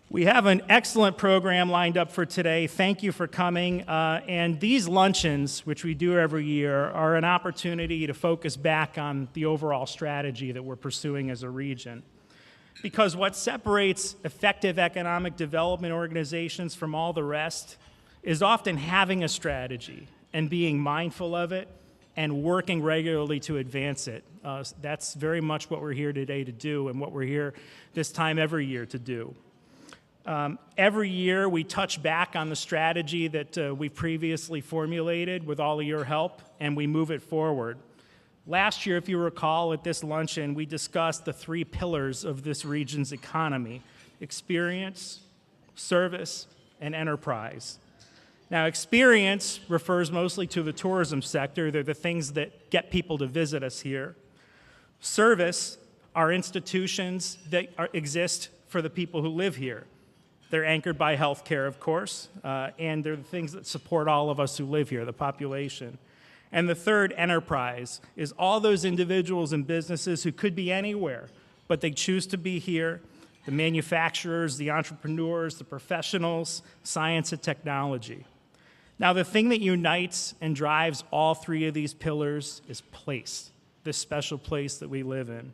We have an excellent program lined up for today. Thank you for coming. And these luncheons, which we do every year, are an opportunity to focus back on the overall strategy that we're pursuing as a region. Because what separates effective economic development organizations from all the rest is often having a strategy and being mindful of it and working regularly to advance it. That's very much what we're here today to do and what we're here this time every year to do. Every year we touch back on the strategy that we previously formulated with all of your help, and we move it forward. Last year, if you recall, at this luncheon, we discussed the 3 pillars of this region's economy: experience, service, and enterprise. Now, experience refers mostly to the tourism sector. They're the things that get people to visit us here. Service are institutions that exist for the people who live here. They're anchored by health care, of course, and they're the things that support all of us who live here, the population. And the third, enterprise, is all those individuals and businesses who could be anywhere, but they choose to be here: the manufacturers, the entrepreneurs, the professionals, science and technology. Now, the thing that unites and drives all 3 of these pillars is place, this special place that we live in.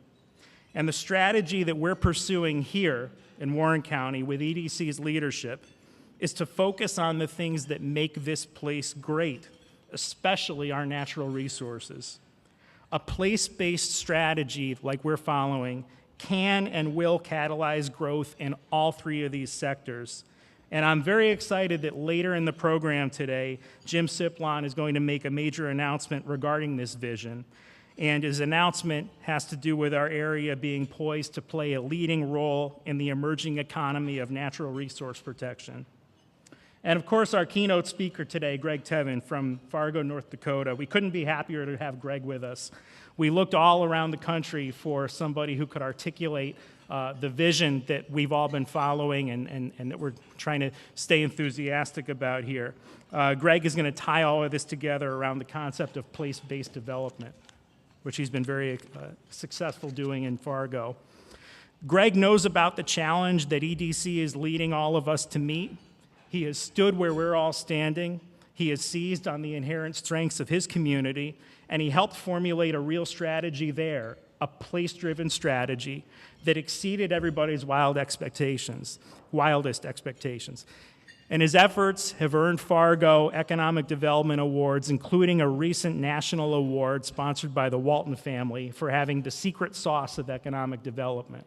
And the strategy that we're pursuing here in Warren County with EDC's leadership is to focus on the things that make this place great, especially our natural resources. A place-based strategy like we're following can and will catalyze growth in all 3 of these sectors. And I'm very excited that later in the program today, Jim Siplon is going to make a major announcement regarding this vision. And his announcement has to do with our area being poised to play a leading role in the emerging economy of natural resource protection. And of course, our keynote speaker today, Greg Tevin from Fargo, North Dakota. We couldn't be happier to have Greg with us. We looked all around the country for somebody who could articulate the vision that we've all been following and that we're trying to stay enthusiastic about here. Greg is going to tie all of this together around the concept of place-based development, which he's been very successful doing in Fargo. Greg knows about the challenge that EDC is leading all of us to meet. He has stood where we're all standing. He has seized on the inherent strengths of his community, and he helped formulate a real strategy there, a place-driven strategy that exceeded everybody's wildest expectations. And his efforts have earned Fargo Economic Development Awards, including a recent national award sponsored by the Walton family for having the secret sauce of economic development.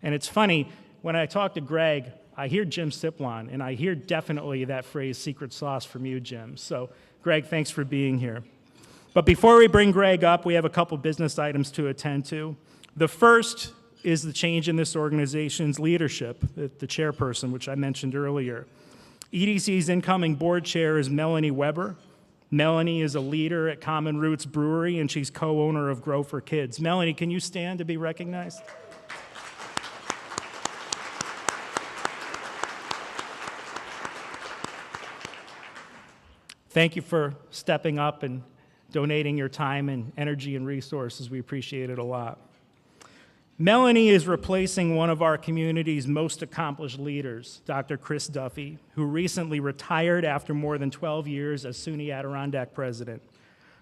And it's funny, when I talk to Greg, I hear Jim Siplon, and I hear definitely that phrase, secret sauce, from you, Jim. So, Greg, thanks for being here. But before we bring Greg up, we have a couple business items to attend to. The first is the change in this organization's leadership, the chairperson, which I mentioned earlier. EDC's incoming board chair is Melanie Weber. Melanie is a leader at Common Roots Brewery, and she's co-owner of Grow for Kids. Melanie, can you stand to be recognized? Thank you for stepping up and donating your time and energy and resources. We appreciate it a lot. Melanie is replacing one of our community's most accomplished leaders, Dr. Chris Duffy, who recently retired after more than 12 years as SUNY Adirondack president.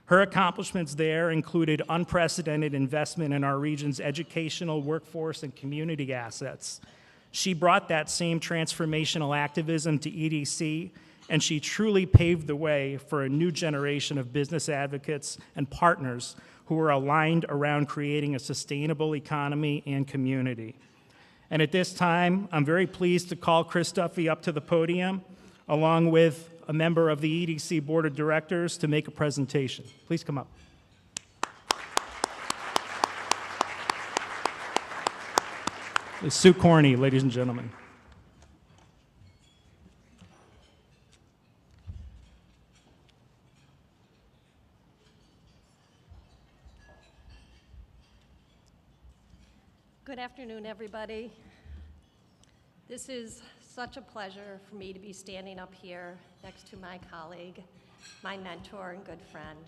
Her accomplishments there included unprecedented investment in our region's educational, workforce, and community assets. She brought that same transformational activism to EDC, and she truly paved the way for a new generation of business advocates and partners who are aligned around creating a sustainable economy and community. And at this time, I'm very pleased to call Chris Duffy up to the podium, along with a member of the EDC Board of Directors, to make a presentation. Please come up. It's Sue Corney, ladies and gentlemen. Good afternoon, everybody. This is such a pleasure for me to be standing up here next to my colleague, my mentor and good friend.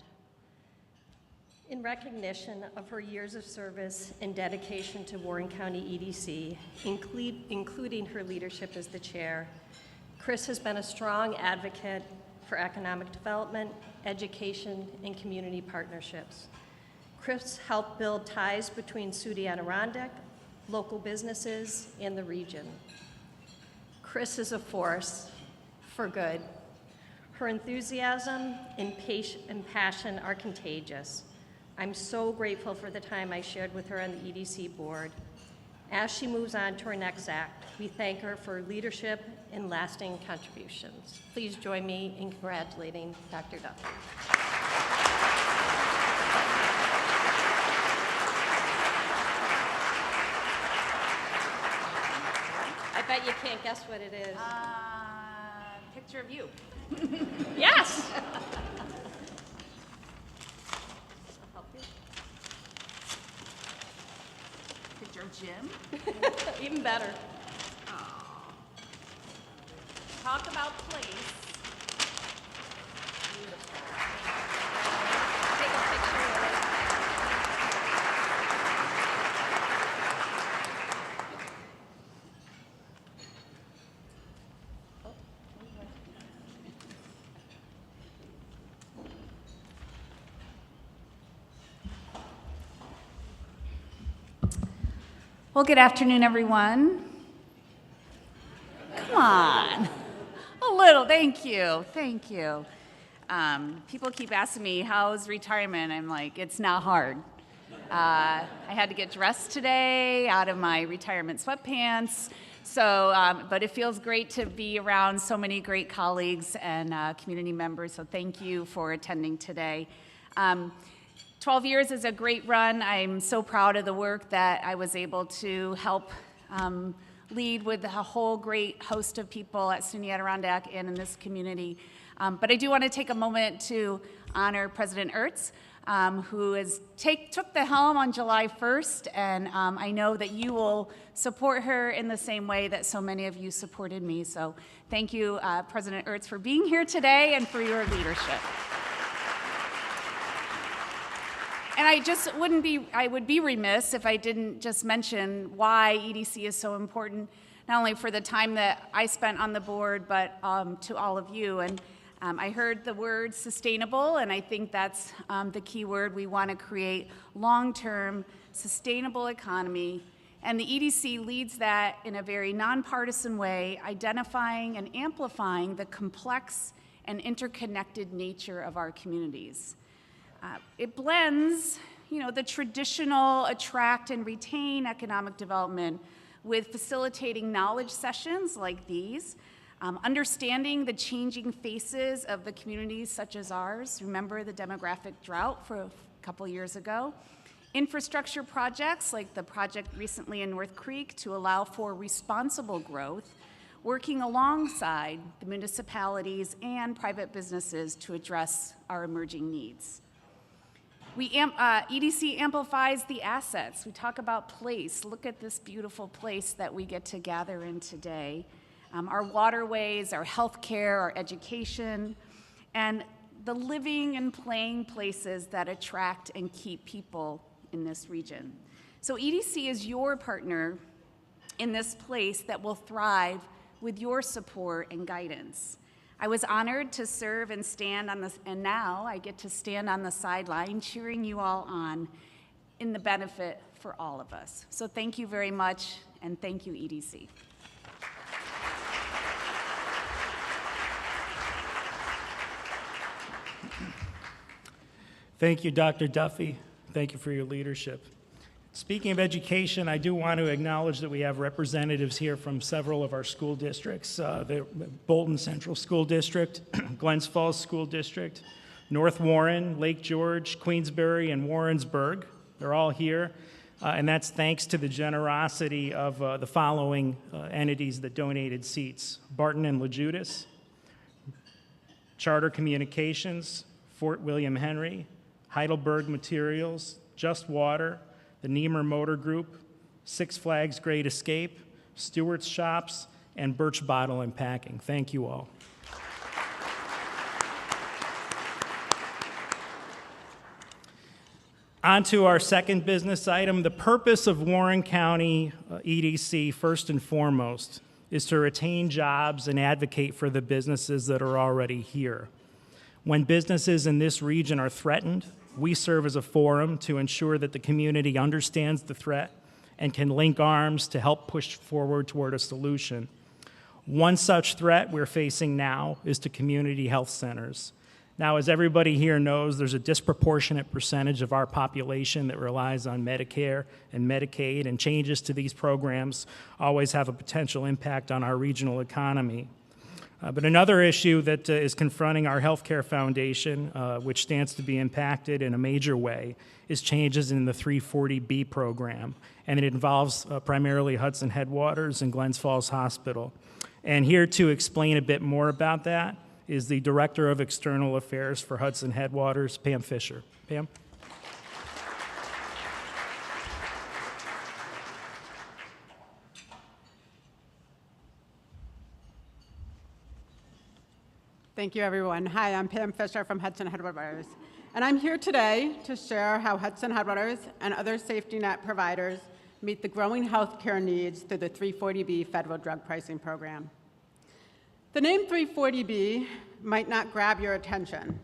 In recognition of her years of service and dedication to Warren County EDC, including her leadership as the chair, Chris has been a strong advocate for economic development, education, and community partnerships. Chris helped build ties between Sioux de Adirondack, local businesses, and the region. Chris is a force for good. Her enthusiasm and passion are contagious. I'm so grateful for the time I shared with her on the EDC board. As she moves on to her next act, we thank her for leadership and lasting contributions. Please join me in congratulating Dr. Duffy. I bet you can't guess what it is. Picture of you. Yes! I'll help you. Picture of Jim. Even better. Talk about place. Take a picture of it. Well, good afternoon, everyone. Come on. A little, thank you, thank you. People keep asking me, how's retirement? I'm like, it's not hard. I had to get dressed today out of my retirement sweatpants. So, but it feels great to be around so many great colleagues and community members. So thank you for attending today. 12 years is a great run. I'm so proud of the work that I was able to help lead with a whole great host of people at SUNY Adirondack and in this community. But I do want to take a moment to honor President Ertz, who took the helm on July 1st, and I know that you will support her in the same way that so many of you supported me. So thank you, President Ertz, for being here today and for your leadership. And I would be remiss if I didn't just mention why EDC is so important, not only for the time that I spent on the board, but to all of you. And I heard the word sustainable, and I think that's the key word. We want to create long-term sustainable economy, and the EDC leads that in a very nonpartisan way, identifying and amplifying the complex and interconnected nature of our communities. It blends, the traditional attract and retain economic development with facilitating knowledge sessions like these, understanding the changing faces of the communities such as ours. Remember the demographic drought for a couple years ago. Infrastructure projects like the project recently in North Creek to allow for responsible growth, working alongside the municipalities and private businesses to address our emerging needs. EDC amplifies the assets. We talk about place. Look at this beautiful place that we get to gather in today. Our waterways, our healthcare, our education, and the living and playing places that attract and keep people in this region. So EDC is your partner in this place that will thrive with your support and guidance. I was honored to serve and and now I get to stand on the sideline cheering you all on in the benefit for all of us. So thank you very much, and thank you, EDC. Thank you, Dr. Duffy. Thank you for your leadership. Speaking of education, I do want to acknowledge that we have representatives here from several of our school districts, the Bolton Central School District, Glens Falls School District, North Warren, Lake George, Queensbury, and Warrensburg. They're all here, and that's thanks to the generosity of the following entities that donated seats: Barton and LaJudas, Charter Communications, Fort William Henry, Heidelberg Materials, Just Water, the Niemer Motor Group, Six Flags Great Escape, Stewart's Shops, and Birch Bottle and Packing. Thank you all. On to our second business item. The purpose of Warren County EDC, first and foremost, is to retain jobs and advocate for the businesses that are already here. When businesses in this region are threatened, we serve as a forum to ensure that the community understands the threat and can link arms to help push forward toward a solution. One such threat we're facing now is to community health centers. Now, as everybody here knows, there's a disproportionate percentage of our population that relies on Medicare and Medicaid, and changes to these programs always have a potential impact on our regional economy. But another issue that is confronting our healthcare foundation, which stands to be impacted in a major way, is changes in the 340B program, and it involves primarily Hudson Headwaters and Glens Falls Hospital. And here to explain a bit more about that is the Director of External Affairs for Hudson Headwaters, Pam Fisher. Pam? Thank you, everyone. Hi, I'm Pam Fisher from Hudson Headwaters, and I'm here today to share how Hudson Headwaters and other safety net providers meet the growing healthcare needs through the 340B federal drug pricing program. The name 340B might not grab your attention,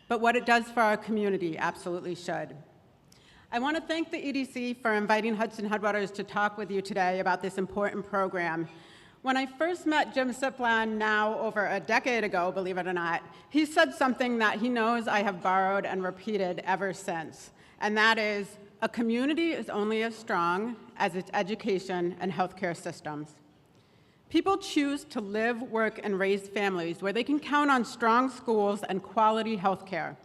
but what it does for our community absolutely should. I want to thank the EDC for inviting Hudson Headwaters to talk with you today about this important program. When I first met Jim Siplon, now over a decade ago, believe it or not, he said something that he knows I have borrowed and repeated ever since, and that is, a community is only as strong as its education and healthcare systems. People choose to live, work, and raise families where they can count on strong schools and quality health care.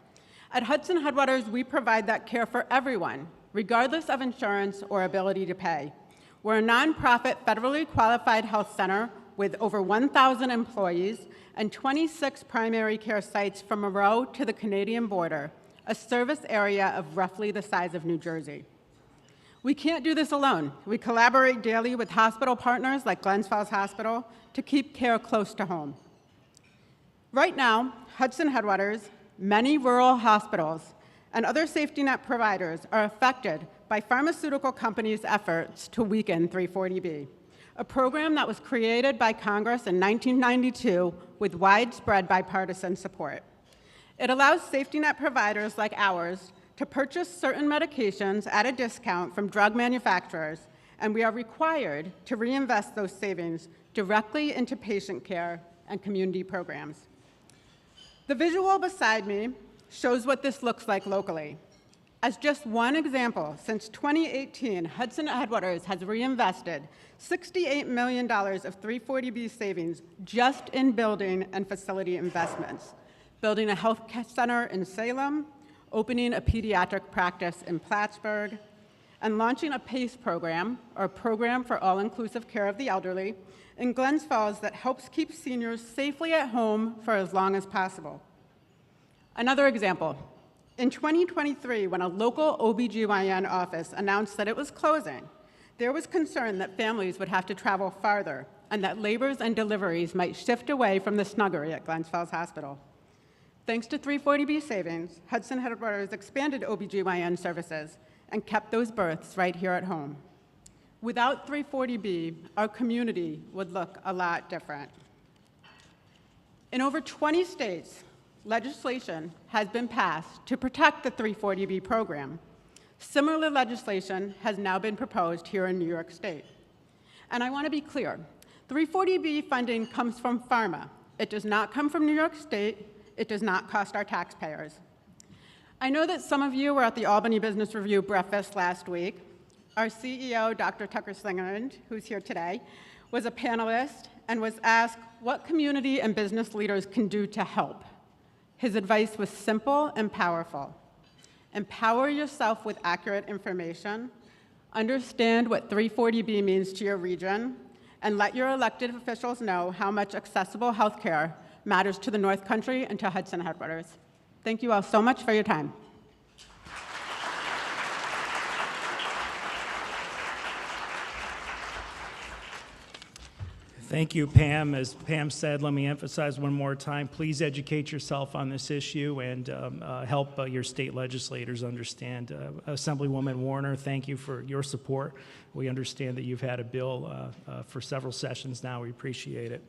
At Hudson Headwaters, we provide that care for everyone, regardless of insurance or ability to pay. We're a nonprofit, federally qualified health center with over 1,000 employees and 26 primary care sites from Moreau to the Canadian border, a service area of roughly the size of New Jersey. We can't do this alone. We collaborate daily with hospital partners like Glens Falls Hospital to keep care close to home. Right now, Hudson Headwaters, many rural hospitals, and other safety net providers are affected by pharmaceutical companies' efforts to weaken 340B, a program that was created by Congress in 1992 with widespread bipartisan support. It allows safety net providers like ours to purchase certain medications at a discount from drug manufacturers, and we are required to reinvest those savings directly into patient care and community programs. The visual beside me shows what this looks like locally. As just one example, since 2018, Hudson Headwaters has reinvested $68 million of 340B savings just in building and facility investments, building a health center in Salem, opening a pediatric practice in Plattsburgh, and launching a PACE program, or Program for All-Inclusive Care of the Elderly, in Glens Falls that helps keep seniors safely at home for as long as possible. Another example, in 2023, when a local OBGYN office announced that it was closing, there was concern that families would have to travel farther and that labors and deliveries might shift away from the snuggery at Glens Falls Hospital. Thanks to 340B savings, Hudson Headwaters expanded OBGYN services and kept those births right here at home. Without 340B, our community would look a lot different. In over 20 states, legislation has been passed to protect the 340B program. Similar legislation has now been proposed here in New York State. And I want to be clear, 340B funding comes from pharma. It does not come from New York State. It does not cost our taxpayers. I know that some of you were at the Albany Business Review breakfast last week. Our CEO, Dr. Tucker Slingerland, who's here today, was a panelist and was asked what community and business leaders can do to help. His advice was simple and powerful. Empower yourself with accurate information, understand what 340B means to your region, and let your elected officials know how much accessible health care matters to the North Country and to Hudson Headwaters. Thank you all so much for your time. Thank you, Pam. As Pam said, let me emphasize one more time, please educate yourself on this issue and help your state legislators understand. Assemblywoman Warner, thank you for your support. We understand that you've had a bill for several sessions now. We appreciate it.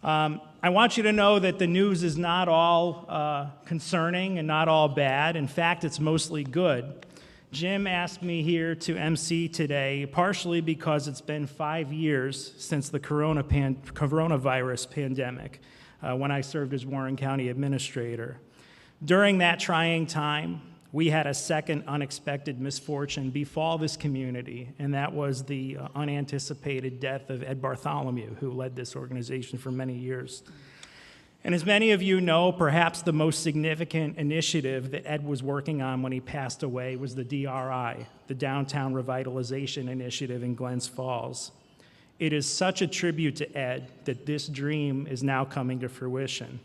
I want you to know that the news is not all concerning and not all bad. In fact, it's mostly good. Jim asked me here to MC today, partially because it's been 5 years since the coronavirus pandemic, when I served as Warren County Administrator. During that trying time, we had a second unexpected misfortune befall this community, and that was the unanticipated death of Ed Bartholomew, who led this organization for many years. And as many of you know, perhaps the most significant initiative that Ed was working on when he passed away was the DRI, the Downtown Revitalization Initiative in Glens Falls. It is such a tribute to Ed that this dream is now coming to fruition.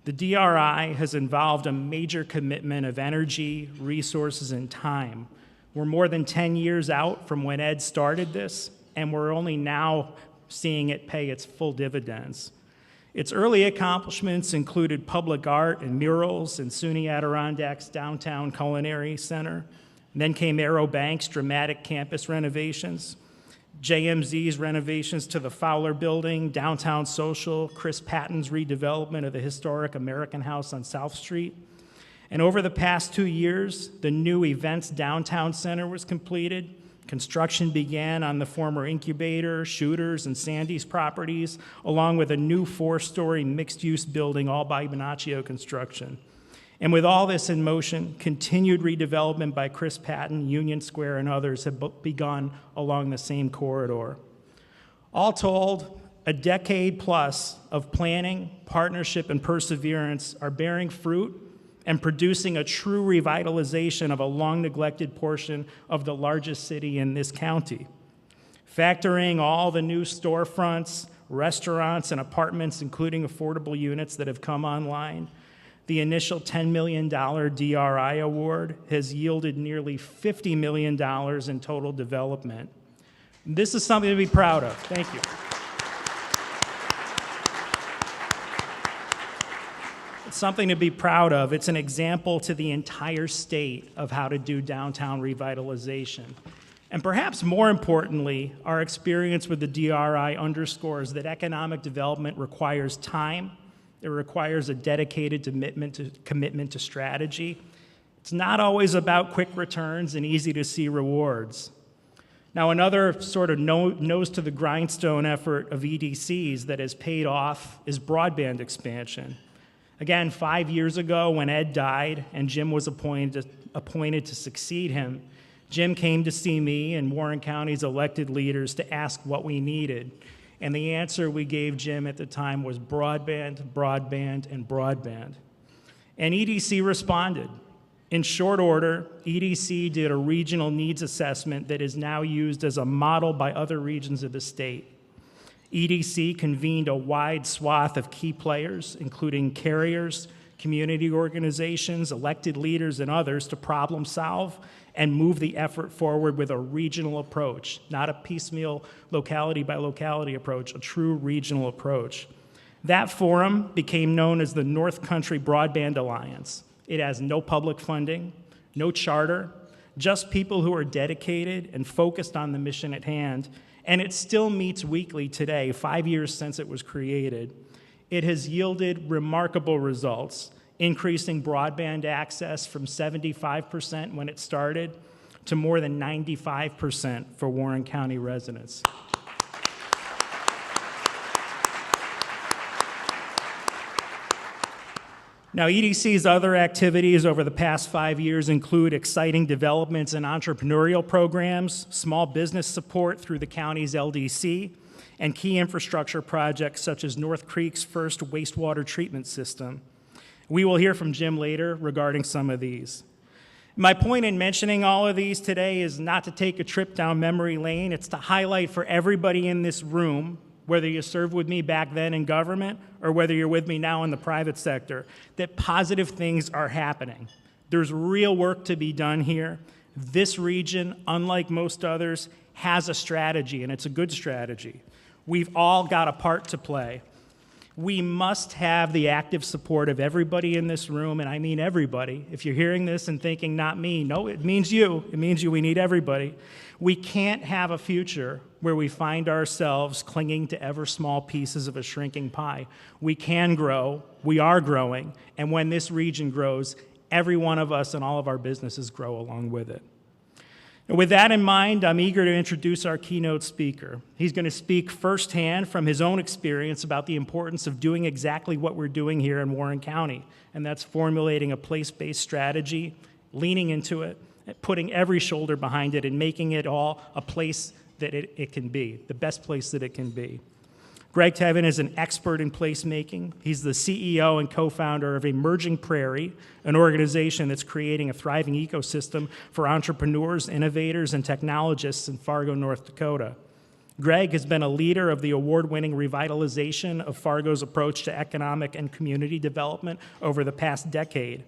The DRI has involved a major commitment of energy, resources, and time. We're more than 10 years out from when Ed started this, and we're only now seeing it pay its full dividends. Its early accomplishments included public art and murals in SUNY Adirondacks Downtown Culinary Center. And then came Arrow Bank's dramatic campus renovations, JMZ's renovations to the Fowler Building, Downtown Social, Chris Patton's redevelopment of the historic American House on South Street. And over the past 2 years, the new Events Downtown Center was completed. Construction began on the former Incubator, Shooters, and Sandy's properties, along with a new 4-story mixed-use building, all by Bonaccio Construction. And with all this in motion, continued redevelopment by Chris Patton, Union Square, and others have begun along the same corridor. All told, a decade plus of planning, partnership, and perseverance are bearing fruit and producing a true revitalization of a long-neglected portion of the largest city in this county. Factoring all the new storefronts, restaurants, and apartments, including affordable units that have come online, the initial $10 million DRI award has yielded nearly $50 million in total development. This is something to be proud of. Thank you. It's something to be proud of. It's an example to the entire state of how to do downtown revitalization. And perhaps more importantly, our experience with the DRI underscores that economic development requires time. It requires a dedicated commitment to strategy. It's not always about quick returns and easy-to-see rewards. Now, another sort of nose to the grindstone effort of EDCs that has paid off is broadband expansion. Again, 5 years ago when Ed died and Jim was appointed to succeed him, Jim came to see me and Warren County's elected leaders to ask what we needed. And the answer we gave Jim at the time was broadband, broadband, and broadband. And EDC responded. In short order, EDC did a regional needs assessment that is now used as a model by other regions of the state. EDC convened a wide swath of key players, including carriers, community organizations, elected leaders, and others to problem solve and move the effort forward with a regional approach, not a piecemeal locality by locality approach, a true regional approach. That forum became known as the North Country Broadband Alliance. It has no public funding, no charter, just people who are dedicated and focused on the mission at hand, and it still meets weekly today, 5 years since it was created. It has yielded remarkable results, increasing broadband access from 75% when it started to more than 95% for Warren County residents. Now, EDC's other activities over the past 5 years include exciting developments in entrepreneurial programs, small business support through the county's LDC, and key infrastructure projects such as North Creek's first wastewater treatment system. We will hear from Jim later regarding some of these. My point in mentioning all of these today is not to take a trip down memory lane. It's to highlight for everybody in this room, whether you served with me back then in government or whether you're with me now in the private sector, that positive things are happening. There's real work to be done here. This region, unlike most others, has a strategy, and it's a good strategy. We've all got a part to play. We must have the active support of everybody in this room, and I mean everybody. If you're hearing this and thinking, not me, no, it means you. It means you. We need everybody. We can't have a future where we find ourselves clinging to ever small pieces of a shrinking pie. We can grow. We are growing. And when this region grows, every one of us and all of our businesses grow along with it. And with that in mind, I'm eager to introduce our keynote speaker. He's going to speak firsthand from his own experience about the importance of doing exactly what we're doing here in Warren County, and that's formulating a place-based strategy, leaning into it, putting every shoulder behind it, and making it all a place that it can be, the best place that it can be. Greg Tevin is an expert in placemaking. He's the CEO and co-founder of Emerging Prairie, an organization that's creating a thriving ecosystem for entrepreneurs, innovators, and technologists in Fargo, North Dakota. Greg has been a leader of the award-winning revitalization of Fargo's approach to economic and community development over the past decade.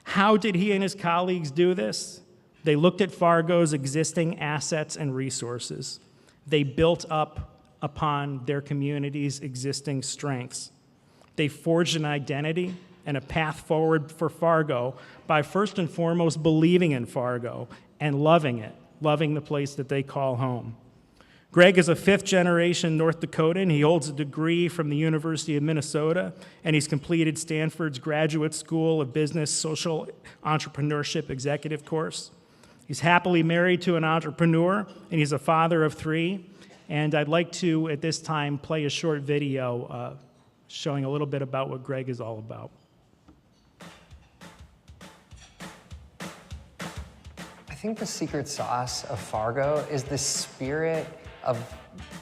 How did he and his colleagues do this? They looked at Fargo's existing assets and resources. They built up upon their community's existing strengths. They forged an identity and a path forward for Fargo by first and foremost believing in Fargo and loving it, loving the place that they call home. Greg is a fifth-generation North Dakotan. He holds a degree from the University of Minnesota, and he's completed Stanford's Graduate School of Business Social Entrepreneurship Executive course. He's happily married to an entrepreneur, and he's a father of 3. And I'd like to, at this time, play a short video showing a little bit about what Greg is all about. I think the secret sauce of Fargo is the spirit of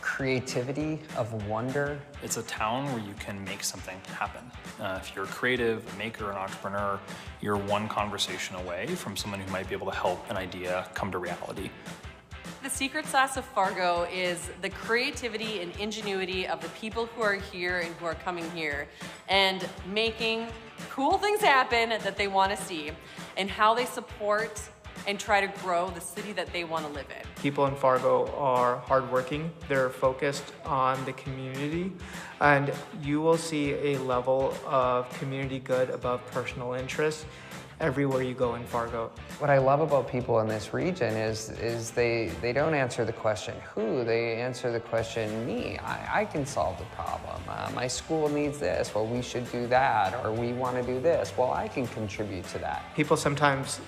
creativity, of wonder. It's a town where you can make something happen. If you're creative, a maker, an entrepreneur, you're one conversation away from someone who might be able to help an idea come to reality. The secret sauce of Fargo is the creativity and ingenuity of the people who are here and who are coming here and making cool things happen that they want to see and how they support and try to grow the city that they want to live in. People in Fargo are hardworking, they're focused on the community, and you will see a level of community good above personal interest everywhere you go in Fargo. What I love about people in this region is they don't answer the question who, they answer the question me. I can solve the problem. My school needs this, well we should do that, or we want to do this, well I can contribute to that. People sometimes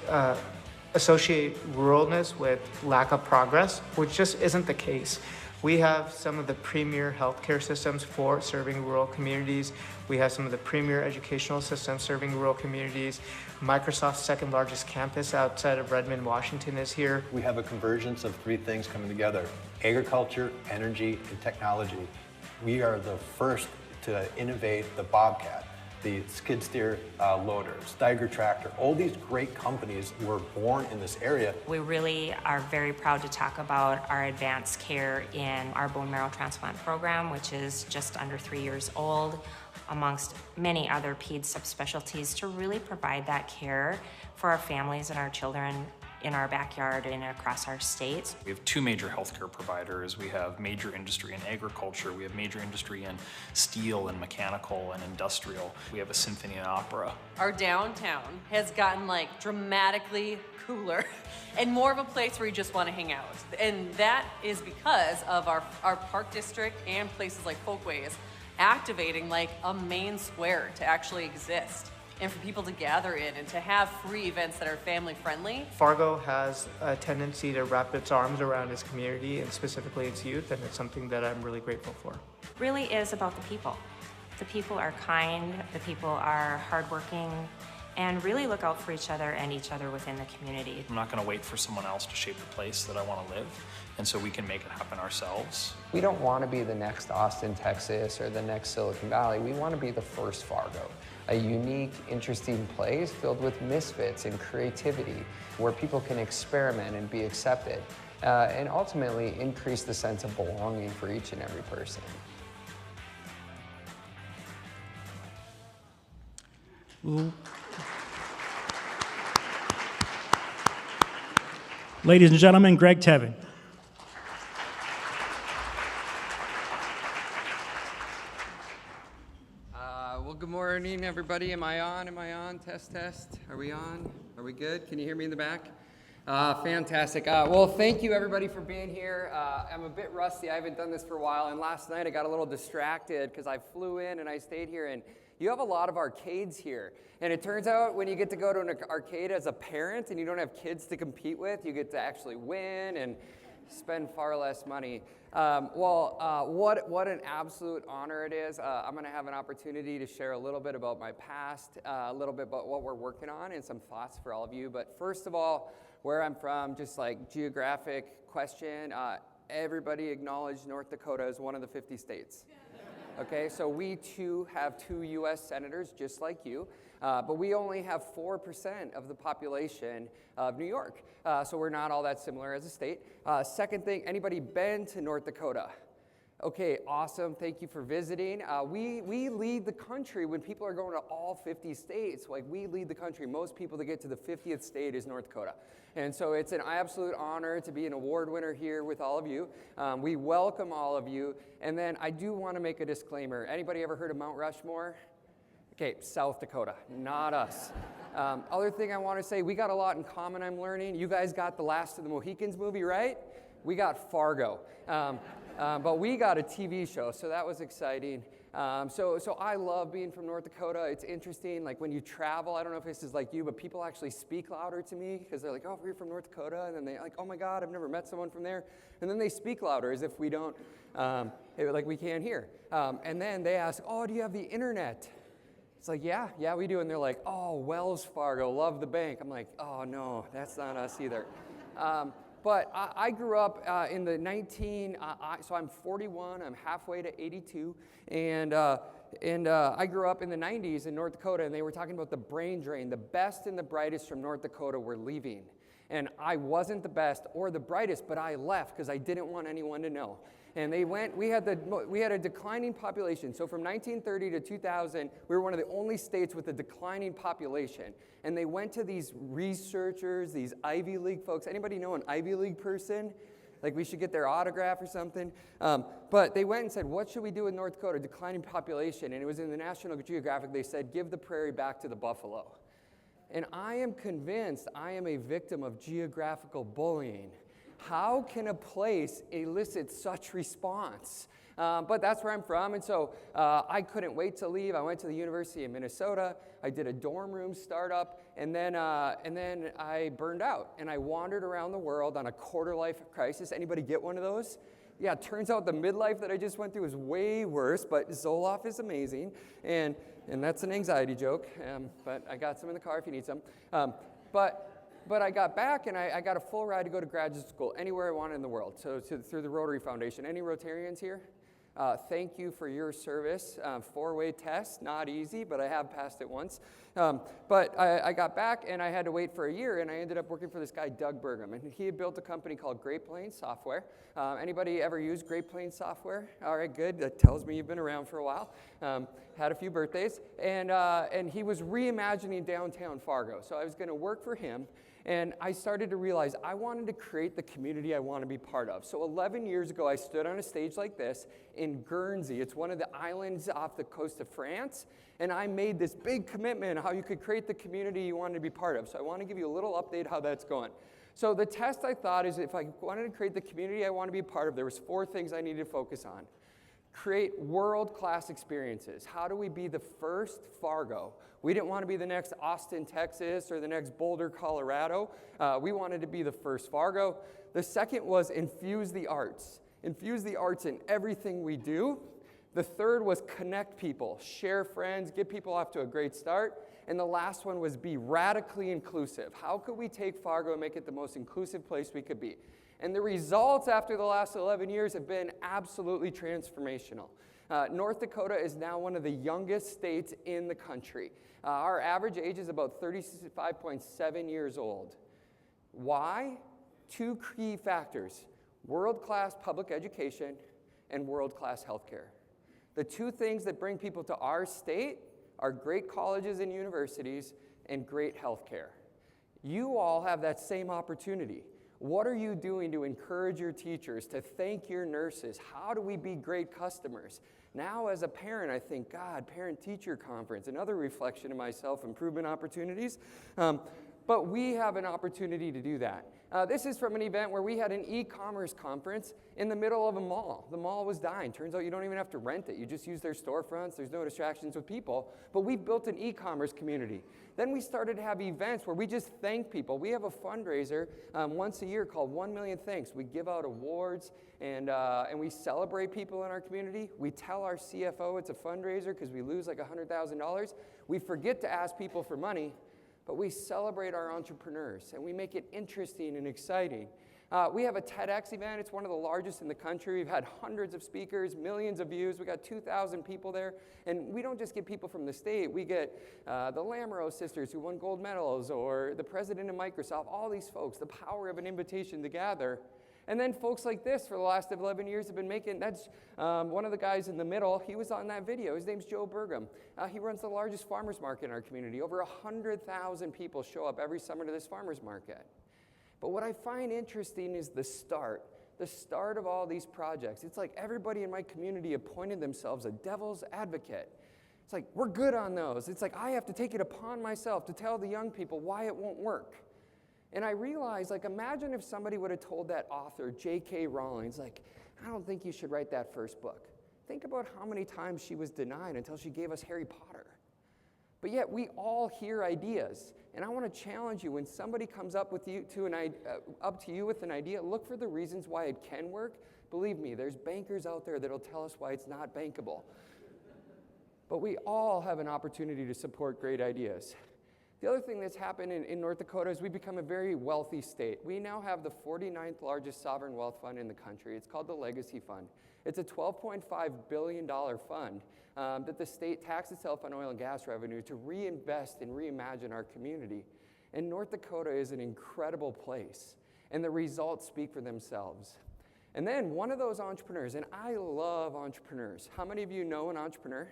associate ruralness with lack of progress, which just isn't the case. We have some of the premier healthcare systems for serving rural communities. We have some of the premier educational systems serving rural communities. Microsoft's second largest campus outside of Redmond, Washington is here. We have a convergence of 3 things coming together: agriculture, energy, and technology. We are the first to innovate the Bobcat, the skid steer loader, Steiger tractor. All these great companies were born in this area. We really are very proud to talk about our advanced care in our bone marrow transplant program, which is just under 3 years old, amongst many other peds subspecialties, to really provide that care for our families and our children in our backyard and across our state. We have 2 major healthcare providers. We have major industry in agriculture. We have major industry in steel and mechanical and industrial. We have a symphony and opera. Our downtown has gotten like dramatically cooler and more of a place where you just want to hang out. And that is because of our park district and places like Folkways activating like a main square to actually exist, and for people to gather in and to have free events that are family friendly. Fargo has a tendency to wrap its arms around its community and specifically its youth, and it's something that I'm really grateful for. Really is about the people. The people are kind, the people are hardworking, and really look out for each other and each other within the community. I'm not going to wait for someone else to shape the place that I want to live, and so we can make it happen ourselves. We don't want to be the next Austin, Texas, or the next Silicon Valley. We want to be the first Fargo, a unique, interesting place filled with misfits and creativity, where people can experiment and be accepted, and ultimately increase the sense of belonging for each and every person. Ladies and gentlemen, Greg Tevin. morning, everybody. Am I on? Am I on? Test, test. Are we on? Are we good? Can you hear me in the back? Fantastic. Well, thank you, everybody, for being here. I'm a bit rusty. I haven't done this for a while, and last night I got a little distracted because I flew in and I stayed here, and you have a lot of arcades here. And it turns out when you get to go to an arcade as a parent and you don't have kids to compete with, you get to actually win and spend far less money. What an absolute honor it is. I'm going to have an opportunity to share a little bit about my past, a little bit about what we're working on, and some thoughts for all of you. But first of all, where I'm from, just like geographic question, everybody acknowledge North Dakota is one of the 50 states. Okay, so we too have 2 U.S. senators just like you, but we only have 4% of the population of New York. So we're not all that similar as a state. Second thing, anybody been to North Dakota? Okay, awesome. Thank you for visiting. We lead the country when people are going to all 50 states. Like, we lead the country. Most people that get to the 50th state is North Dakota. And so it's an absolute honor to be an award winner here with all of you. We welcome all of you. And then I do want to make a disclaimer. Anybody ever heard of Mount Rushmore? Okay, South Dakota, not us. Other thing I want to say, we got a lot in common, I'm learning. You guys got the Last of the Mohicans movie, right? We got Fargo. But we got a TV show, so that was exciting. So I love being from North Dakota. It's interesting, like when you travel, I don't know if this is like you, but people actually speak louder to me because they're like, oh, we're from North Dakota, and then they're like, oh my God, I've never met someone from there. And then they speak louder as if we don't, like we can't hear. And then they ask, oh, do you have the internet? It's like, yeah, we do. And they're like, oh, Wells Fargo, love the bank. I'm like, oh no, that's not us either. But I grew up in the so I'm 41, I'm halfway to 82, and I grew up in the 90s in North Dakota, and they were talking about the brain drain. The best and the brightest from North Dakota were leaving. And I wasn't the best or the brightest, but I left because I didn't want anyone to know. And they went, we had a declining population. So from 1930 to 2000, we were one of the only states with a declining population. And they went to these researchers, these Ivy League folks. Anybody know an Ivy League person? Like we should get their autograph or something. But they went and said, what should we do with North Dakota? Declining population. And it was in the National Geographic. They said, give the prairie back to the buffalo. And I am convinced I am a victim of geographical bullying. How can a place elicit such response? But that's where I'm from, and so I couldn't wait to leave. I went to the University of Minnesota. I did a dorm room startup, and then I burned out, and I wandered around the world on a quarter-life crisis. Anybody get one of those? Yeah, it turns out the midlife that I just went through is way worse, but Zoloft is amazing, and that's an anxiety joke, but I got some in the car if you need some. But I got back, and I got a full ride to go to graduate school anywhere I wanted in the world, so through the Rotary Foundation. Any Rotarians here? Thank you for your service. 4-way test, not easy, but I have passed it once. But I got back, and I had to wait for a year, and I ended up working for this guy, Doug Burgum, and he had built a company called Great Plains Software. Anybody ever use Great Plains Software? All right, good. That tells me you've been around for a while. Had a few birthdays, and he was reimagining downtown Fargo, so I was going to work for him. And I started to realize I wanted to create the community I want to be part of. So 11 years ago, I stood on a stage like this in Guernsey. It's one of the islands off the coast of France. And I made this big commitment on how you could create the community you wanted to be part of. So I want to give you a little update how that's going. So the test I thought is if I wanted to create the community I want to be a part of, there was 4 things I needed to focus on. Create world-class experiences. How do we be the first Fargo? We didn't want to be the next Austin, Texas, or the next Boulder, Colorado. We wanted to be the first Fargo. The second was infuse the arts. Infuse the arts in everything we do. The third was connect people, share friends, get people off to a great start. And the last one was be radically inclusive. How could we take Fargo and make it the most inclusive place we could be? And the results after the last 11 years have been absolutely transformational. North Dakota is now one of the youngest states in the country. Our average age is about 35.7 years old. Why? 2 key factors: world-class public education and world-class healthcare. The 2 things that bring people to our state are great colleges and universities and great healthcare. You all have that same opportunity. What are you doing to encourage your teachers, to thank your nurses? How do we be great customers? Now, as a parent, I think, God, parent-teacher conference, another reflection of my self-improvement opportunities. But we have an opportunity to do that. This is from an event where we had an e-commerce conference in the middle of a mall. The mall was dying. Turns out you don't even have to rent it. You just use their storefronts. There's no distractions with people. But we've built an e-commerce community. Then we started to have events where we just thank people. We have a fundraiser once a year called 1 Million Thanks. We give out awards and we celebrate people in our community. We tell our CFO it's a fundraiser because we lose like $100,000. We forget to ask people for money. But we celebrate our entrepreneurs, and we make it interesting and exciting. We have a TEDx event. It's one of the largest in the country. We've had hundreds of speakers, millions of views. We got 2,000 people there. And we don't just get people from the state. We get the Lamoureux sisters who won gold medals, or the president of Microsoft, all these folks, the power of an invitation to gather. And then folks like this for the last 11 years have been making, that's one of the guys in the middle, he was on that video. His name's Joe Burgum. He runs the largest farmers market in our community. Over 100,000 people show up every summer to this farmers market. But what I find interesting is the start of all these projects. It's like everybody in my community appointed themselves a devil's advocate. It's like, we're good on those. It's like, I have to take it upon myself to tell the young people why it won't work. And I realized, like, imagine if somebody would have told that author, J.K. Rowling, like, I don't think you should write that first book. Think about how many times she was denied until she gave us Harry Potter. But yet we all hear ideas. And I want to challenge you, when somebody comes up to you with an idea, look for the reasons why it can work. Believe me, there's bankers out there that'll tell us why it's not bankable. But we all have an opportunity to support great ideas. The other thing that's happened in North Dakota is we've become a very wealthy state. We now have the 49th largest sovereign wealth fund in the country. It's called the Legacy Fund. It's a $12.5 billion fund that the state taxes itself on oil and gas revenue to reinvest and reimagine our community. And North Dakota is an incredible place, and the results speak for themselves. And then one of those entrepreneurs, and I love entrepreneurs. How many of you know an entrepreneur?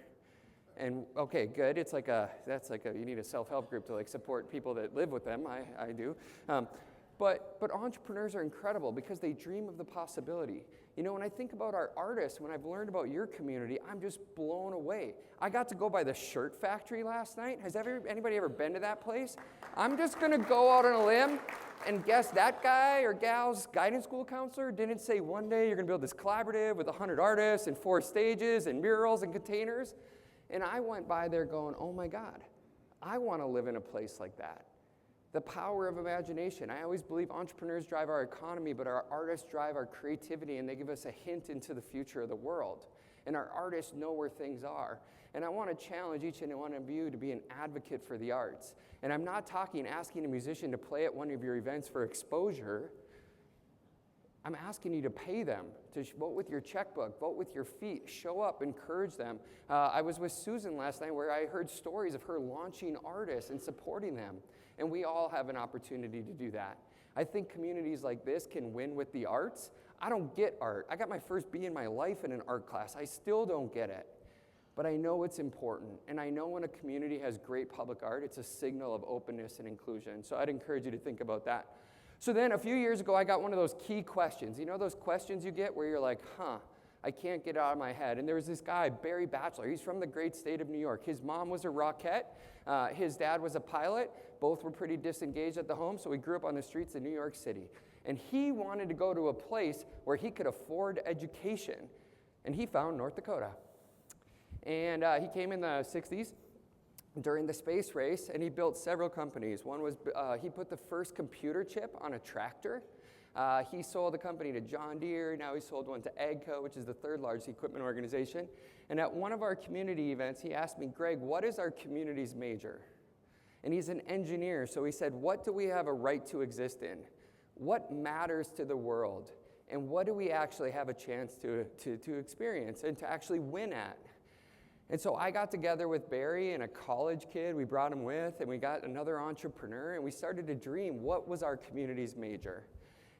And okay, good. It's like you need a self-help group to like support people that live with them. I do. But entrepreneurs are incredible because they dream of the possibility. You know, when I think about our artists, when I've learned about your community, I'm just blown away. I got to go by the shirt factory last night. Has anybody ever been to that place? I'm just going to go out on a limb and guess that guy or gal's guidance school counselor didn't say one day you're going to build this collaborative with 100 artists and 4 stages and murals and containers. And I went by there going, oh my God, I want to live in a place like that. The power of imagination. I always believe entrepreneurs drive our economy, but our artists drive our creativity, and they give us a hint into the future of the world. And our artists know where things are. And I want to challenge each and one of you to be an advocate for the arts. And I'm not asking a musician to play at one of your events for exposure. I'm asking you to pay them, to vote with your checkbook, vote with your feet, show up, encourage them. I was with Susan last night where I heard stories of her launching artists and supporting them. And we all have an opportunity to do that. I think communities like this can win with the arts. I don't get art. I got my first B in my life in an art class. I still don't get it. But I know it's important. And I know when a community has great public art, it's a signal of openness and inclusion. So I'd encourage you to think about that. So then a few years ago, I got one of those key questions. You know those questions you get where you're like, I can't get it out of my head. And there was this guy, Barry Batchelor. He's from the great state of New York. His mom was a Rockette. His dad was a pilot. Both were pretty disengaged at the home, so he grew up on the streets of New York City. And he wanted to go to a place where he could afford education. And he found North Dakota. And he came in the 60s. During the space race, and he built several companies. One was, he put the first computer chip on a tractor. He sold the company to John Deere. Now he sold one to AGCO, which is the 3rd largest equipment organization. And at one of our community events, he asked me, Greg, what is our community's major? And he's an engineer, so he said, what do we have a right to exist in? What matters to the world? And what do we actually have a chance to experience and to actually win at? And so I got together with Barry and a college kid we brought him with, and we got another entrepreneur, and we started to dream what was our community's major.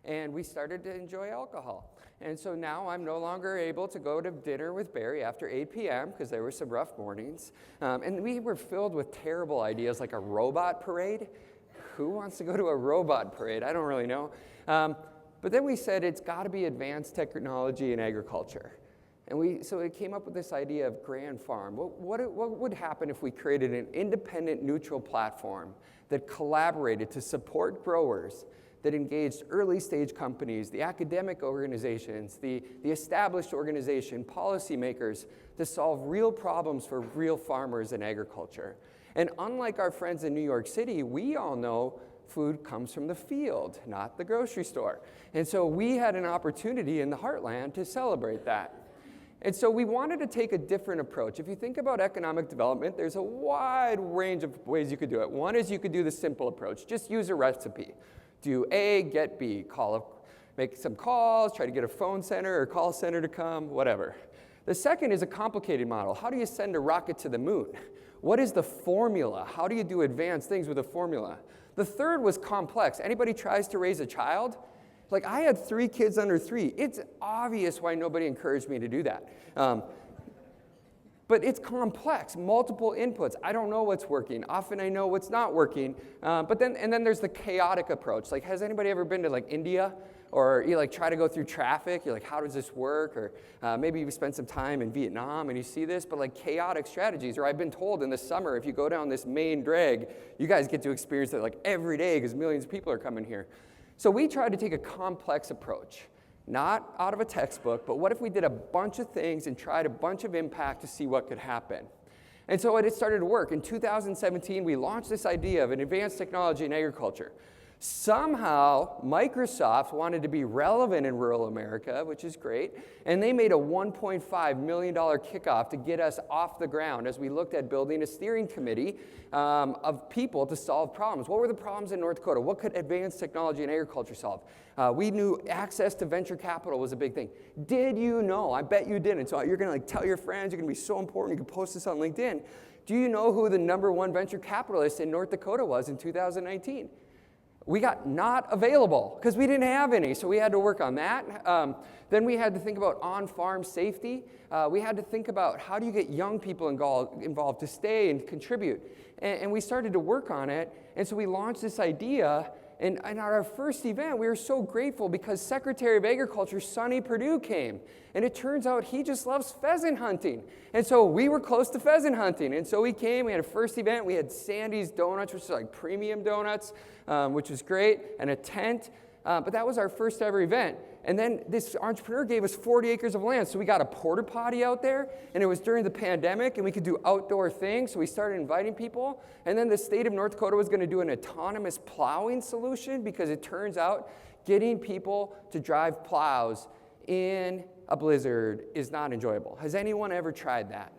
And we started to enjoy alcohol. And so now I'm no longer able to go to dinner with Barry after 8 p.m. because there were some rough mornings. And we were filled with terrible ideas like a robot parade. Who wants to go to a robot parade? I don't really know. But then we said it's got to be advanced technology in agriculture. And so it came up with this idea of Grand Farm. What would happen if we created an independent, neutral platform that collaborated to support growers, that engaged early stage companies, the academic organizations, the established organization, policymakers, to solve real problems for real farmers in agriculture. And unlike our friends in New York City, we all know food comes from the field, not the grocery store. And so we had an opportunity in the heartland to celebrate that. And so we wanted to take a different approach. If you think about economic development, there's a wide range of ways you could do it. One is you could do the simple approach, just use a recipe. Do A, get B, make some calls, try to get a phone center or call center to come, whatever. The second is a complicated model. How do you send a rocket to the moon? What is the formula? How do you do advanced things with a formula? The third was complex. Anybody tries to raise a child? Like, I had 3 kids under 3. It's obvious why nobody encouraged me to do that. But it's complex, multiple inputs. I don't know what's working. Often I know what's not working. But then there's the chaotic approach. Like, has anybody ever been to like India? Or you like try to go through traffic, you're like, how does this work? Or maybe you spent some time in Vietnam and you see this, but like chaotic strategies. Or I've been told in the summer, if you go down this main drag, you guys get to experience it like every day because millions of people are coming here. So we tried to take a complex approach. Not out of a textbook, but what if we did a bunch of things and tried a bunch of impact to see what could happen? And so it started to work. In 2017, we launched this idea of an advanced technology in agriculture. Somehow, Microsoft wanted to be relevant in rural America, which is great, and they made a $1.5 million kickoff to get us off the ground as we looked at building a steering committee of people to solve problems. What were the problems in North Dakota? What could advanced technology in agriculture solve? We knew access to venture capital was a big thing. Did you know? I bet you didn't. So you're going to like tell your friends, you're going to be so important, you can post this on LinkedIn. Do you know who the #1 venture capitalist in North Dakota was in 2019? We got not available because we didn't have any, so we had to work on that. Then we had to think about on-farm safety. We had to think about how do you get young people involved to stay and contribute. And we started to work on it, and so we launched this idea. And at our first event, we were so grateful because Secretary of Agriculture, Sonny Perdue, came. And it turns out he just loves pheasant hunting. And so we were close to pheasant hunting. And so we came, we had a first event, we had Sandy's Donuts, which is like premium donuts, which was great, and a tent. But that was our first ever event. And then this entrepreneur gave us 40 acres of land. So we got a porta potty out there, and it was during the pandemic, and we could do outdoor things. So we started inviting people. And then the state of North Dakota was going to do an autonomous plowing solution because it turns out getting people to drive plows in a blizzard is not enjoyable. Has anyone ever tried that?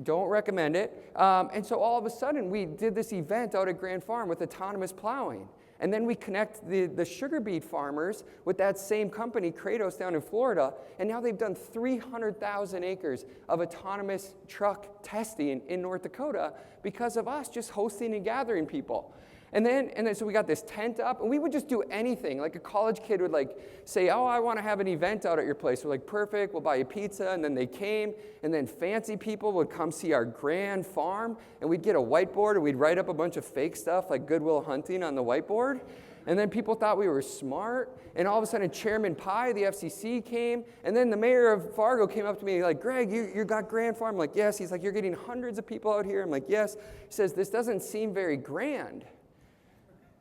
Don't recommend it. And so all of a sudden, we did this event out at Grand Farm with autonomous plowing. And then we connect the sugar beet farmers with that same company, Kratos, down in Florida. And now they've done 300,000 acres of autonomous truck testing in North Dakota because of us just hosting and gathering people. And then so we got this tent up, and we would just do anything. Like a college kid would like say, oh, I want to have an event out at your place. We're like, perfect, we'll buy you pizza. And then they came, and then fancy people would come see our Grand Farm, and we'd get a whiteboard, and we'd write up a bunch of fake stuff like Good Will Hunting on the whiteboard. And then people thought we were smart, and all of a sudden Chairman Pai, the FCC, came, and then the mayor of Fargo came up to me like, Greg, you got Grand Farm? I'm like, yes. He's like, you're getting hundreds of people out here? I'm like, yes. He says, this doesn't seem very grand.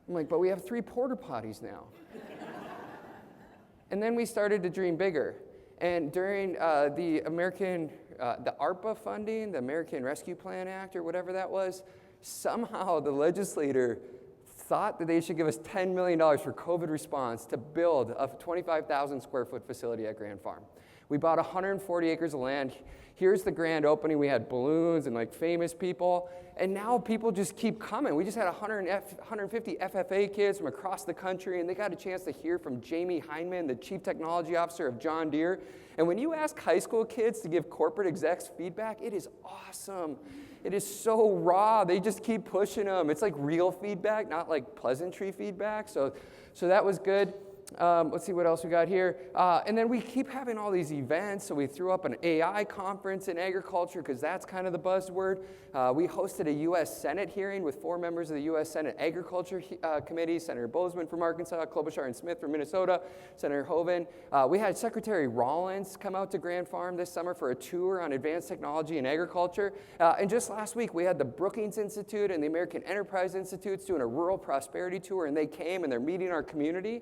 I'm like, but we have 3 porta potties now. And then we started to dream bigger. And during the ARPA funding, the American Rescue Plan Act, or whatever that was, somehow the legislator thought that they should give us $10 million for COVID response to build a 25,000 square foot facility at Grand Farm. We bought 140 acres of land. Here's the grand opening. We had balloons and like famous people. And now people just keep coming. We just had 150 FFA kids from across the country, and they got a chance to hear from Jamie Heineman, the Chief Technology Officer of John Deere. And when you ask high school kids to give corporate execs feedback, it is awesome. It is so raw. They just keep pushing them. It's like real feedback, not like pleasantry feedback. So that was good. Let's see what else we got here. And then we keep having all these events. So we threw up an AI conference in agriculture because that's kind of the buzzword. We hosted a U.S. Senate hearing with 4 members of the U.S. Senate Agriculture Committee, Senator Bozeman from Arkansas, Klobuchar and Smith from Minnesota, Senator Hoeven. We had Secretary Rollins come out to Grand Farm this summer for a tour on advanced technology in agriculture. And just last week, we had the Brookings Institute and the American Enterprise Institutes doing a rural prosperity tour, and they came and they're meeting our community.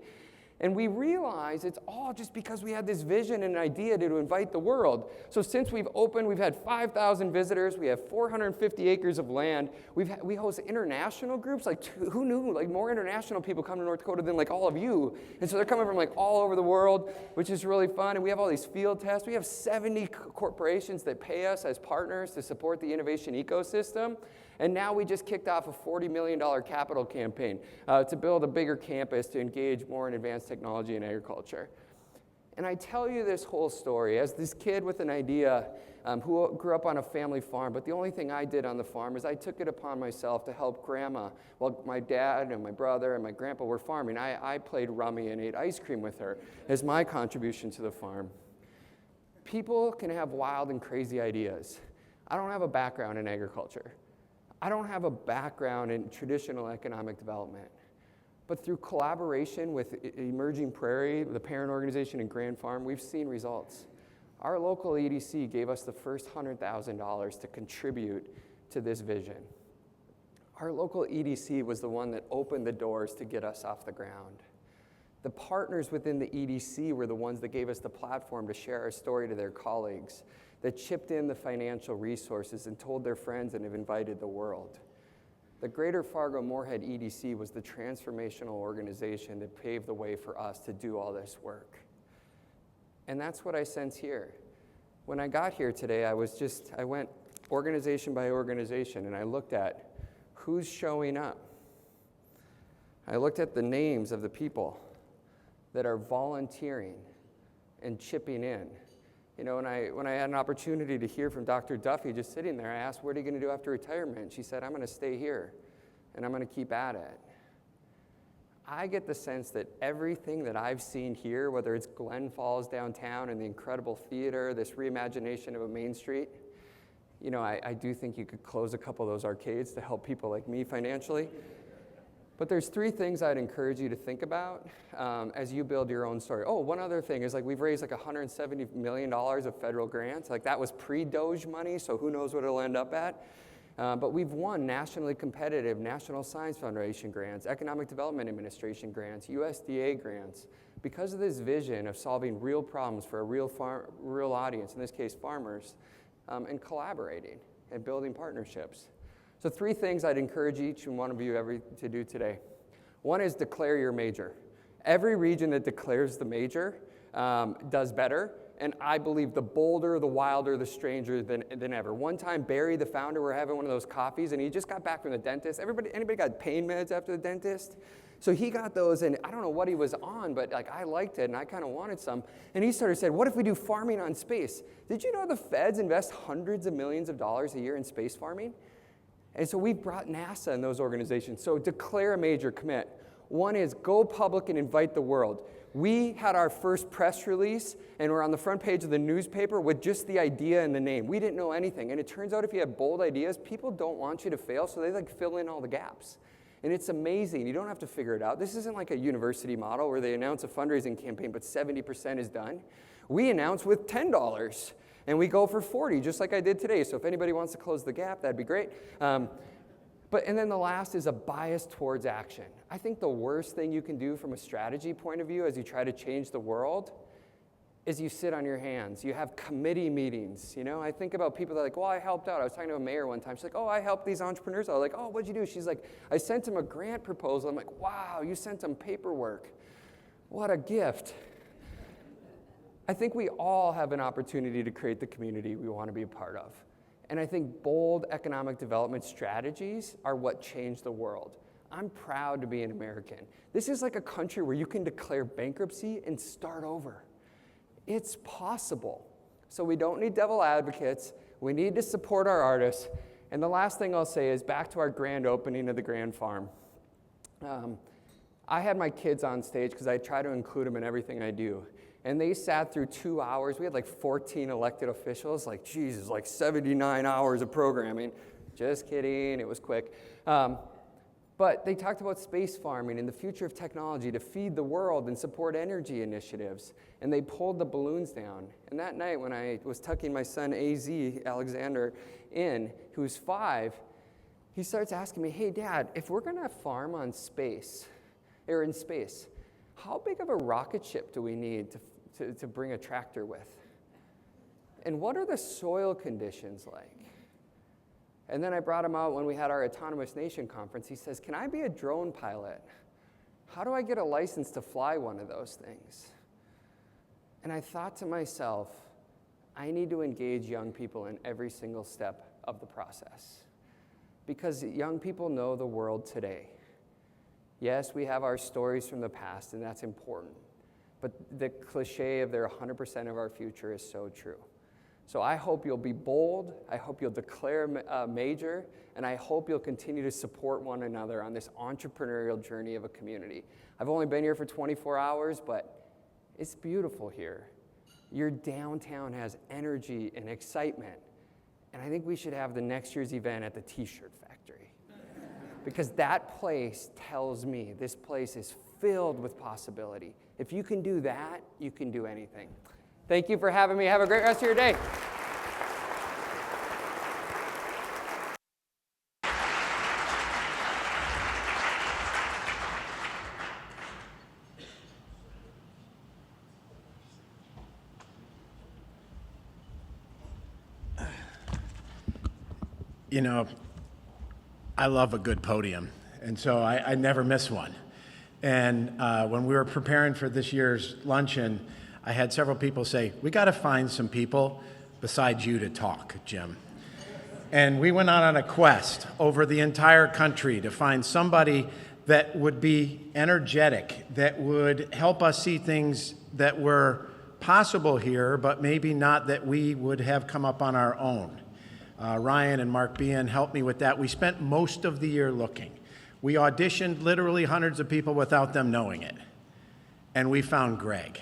And we realize it's all just because we had this vision and idea to invite the world. So since we've opened, we've had 5,000 visitors. We have 450 acres of land. We host international groups. Like, who knew? Like, more international people come to North Dakota than like all of you. And so they're coming from like all over the world, which is really fun. And we have all these field tests. We have 70 corporations that pay us as partners to support the innovation ecosystem. And now we just kicked off a $40 million capital campaign to build a bigger campus to engage more in advanced technology in agriculture. And I tell you this whole story as this kid with an idea who grew up on a family farm, but the only thing I did on the farm is I took it upon myself to help grandma while my dad and my brother and my grandpa were farming. I played rummy and ate ice cream with her as my contribution to the farm. People can have wild and crazy ideas. I don't have a background in agriculture. I don't have a background in traditional economic development, but through collaboration with Emerging Prairie, the parent organization in Grand Farm, we've seen results. Our local EDC gave us the first $100,000 to contribute to this vision. Our local EDC was the one that opened the doors to get us off the ground. The partners within the EDC were the ones that gave us the platform to share our story to their colleagues, that chipped in the financial resources and told their friends and have invited the world. The Greater Fargo-Moorhead EDC was the transformational organization that paved the way for us to do all this work. And that's what I sense here. When I got here today, I went organization by organization and I looked at who's showing up. I looked at the names of the people that are volunteering and chipping in. You know, when I had an opportunity to hear from Dr. Duffy just sitting there, I asked, what are you going to do after retirement? She said, I'm going to stay here, and I'm going to keep at it. I get the sense that everything that I've seen here, whether it's Glen Falls downtown and the incredible theater, this reimagination of a Main Street, you know, I do think you could close a couple of those arcades to help people like me financially. But there's 3 things I'd encourage you to think about as you build your own story. Oh, one other thing is like we've raised like $170 million of federal grants. Like that was pre-Doge money, so who knows what it'll end up at. But we've won nationally competitive National Science Foundation grants, Economic Development Administration grants, USDA grants, because of this vision of solving real problems for a real audience, in this case farmers, and collaborating and building partnerships. So 3 things I'd encourage each and one of you to do today. One is declare your major. Every region that declares the major does better, and I believe the bolder, the wilder, the stranger than ever. One time, Barry, the founder, were having one of those coffees, and he just got back from the dentist. Anybody got pain meds after the dentist? So he got those, and I don't know what he was on, but like I liked it, and I kind of wanted some. And he said, what if we do farming on space? Did you know the feds invest hundreds of millions of dollars a year in space farming? And so we've brought NASA and those organizations. So declare a major, commit. One is go public and invite the world. We had our first press release, and we're on the front page of the newspaper with just the idea and the name. We didn't know anything. And it turns out if you have bold ideas, people don't want you to fail, so they like fill in all the gaps. And it's amazing. You don't have to figure it out. This isn't like a university model where they announce a fundraising campaign, but 70% is done. We announce with $10. And we go for 40, just like I did today. So if anybody wants to close the gap, that'd be great. And then the last is a bias towards action. I think the worst thing you can do from a strategy point of view as you try to change the world is you sit on your hands. You have committee meetings. You know, I think about people that are like, well, I helped out. I was talking to a mayor one time. She's like, oh, I helped these entrepreneurs. I was like, oh, what'd you do? She's like, I sent them a grant proposal. I'm like, wow, you sent them paperwork. What a gift. I think we all have an opportunity to create the community we want to be a part of. And I think bold economic development strategies are what change the world. I'm proud to be an American. This is like a country where you can declare bankruptcy and start over. It's possible. So we don't need devil advocates. We need to support our artists. And the last thing I'll say is back to our grand opening of the Grand Farm. I had my kids on stage because I try to include them in everything I do. And they sat through 2 hours. We had like 14 elected officials. Like, Jesus, like 79 hours of programming. Just kidding, it was quick. But they talked about space farming and the future of technology to feed the world and support energy initiatives. And they pulled the balloons down. And that night when I was tucking my son AZ, Alexander, in, who's 5, he starts asking me, hey, Dad, if we're going to farm on space, or in space, how big of a rocket ship do we need to bring a tractor with? And what are the soil conditions like? And then I brought him out when we had our Autonomous Nation conference. He says, can I be a drone pilot? How do I get a license to fly one of those things? And I thought to myself, I need to engage young people in every single step of the process. Because young people know the world today. Yes, we have our stories from the past, and that's important. But the cliche of they're 100% of our future is so true. So I hope you'll be bold, I hope you'll declare a major, and I hope you'll continue to support one another on this entrepreneurial journey of a community. I've only been here for 24 hours, but it's beautiful here. Your downtown has energy and excitement, and I think we should have the next year's event at the T-shirt factory. Because that place tells me this place is filled with possibility. If you can do that, you can do anything. Thank you for having me. Have a great rest of your day. You know, I love a good podium, and so I never miss one. And when we were preparing for this year's luncheon, I had several people say, we got to find some people besides you to talk, Jim. And we went out on a quest over the entire country to find somebody that would be energetic, that would help us see things that were possible here, but maybe not that we would have come up on our own. Ryan and Mark Behan helped me with that. We spent most of the year looking. We auditioned literally hundreds of people without them knowing it. And we found Greg.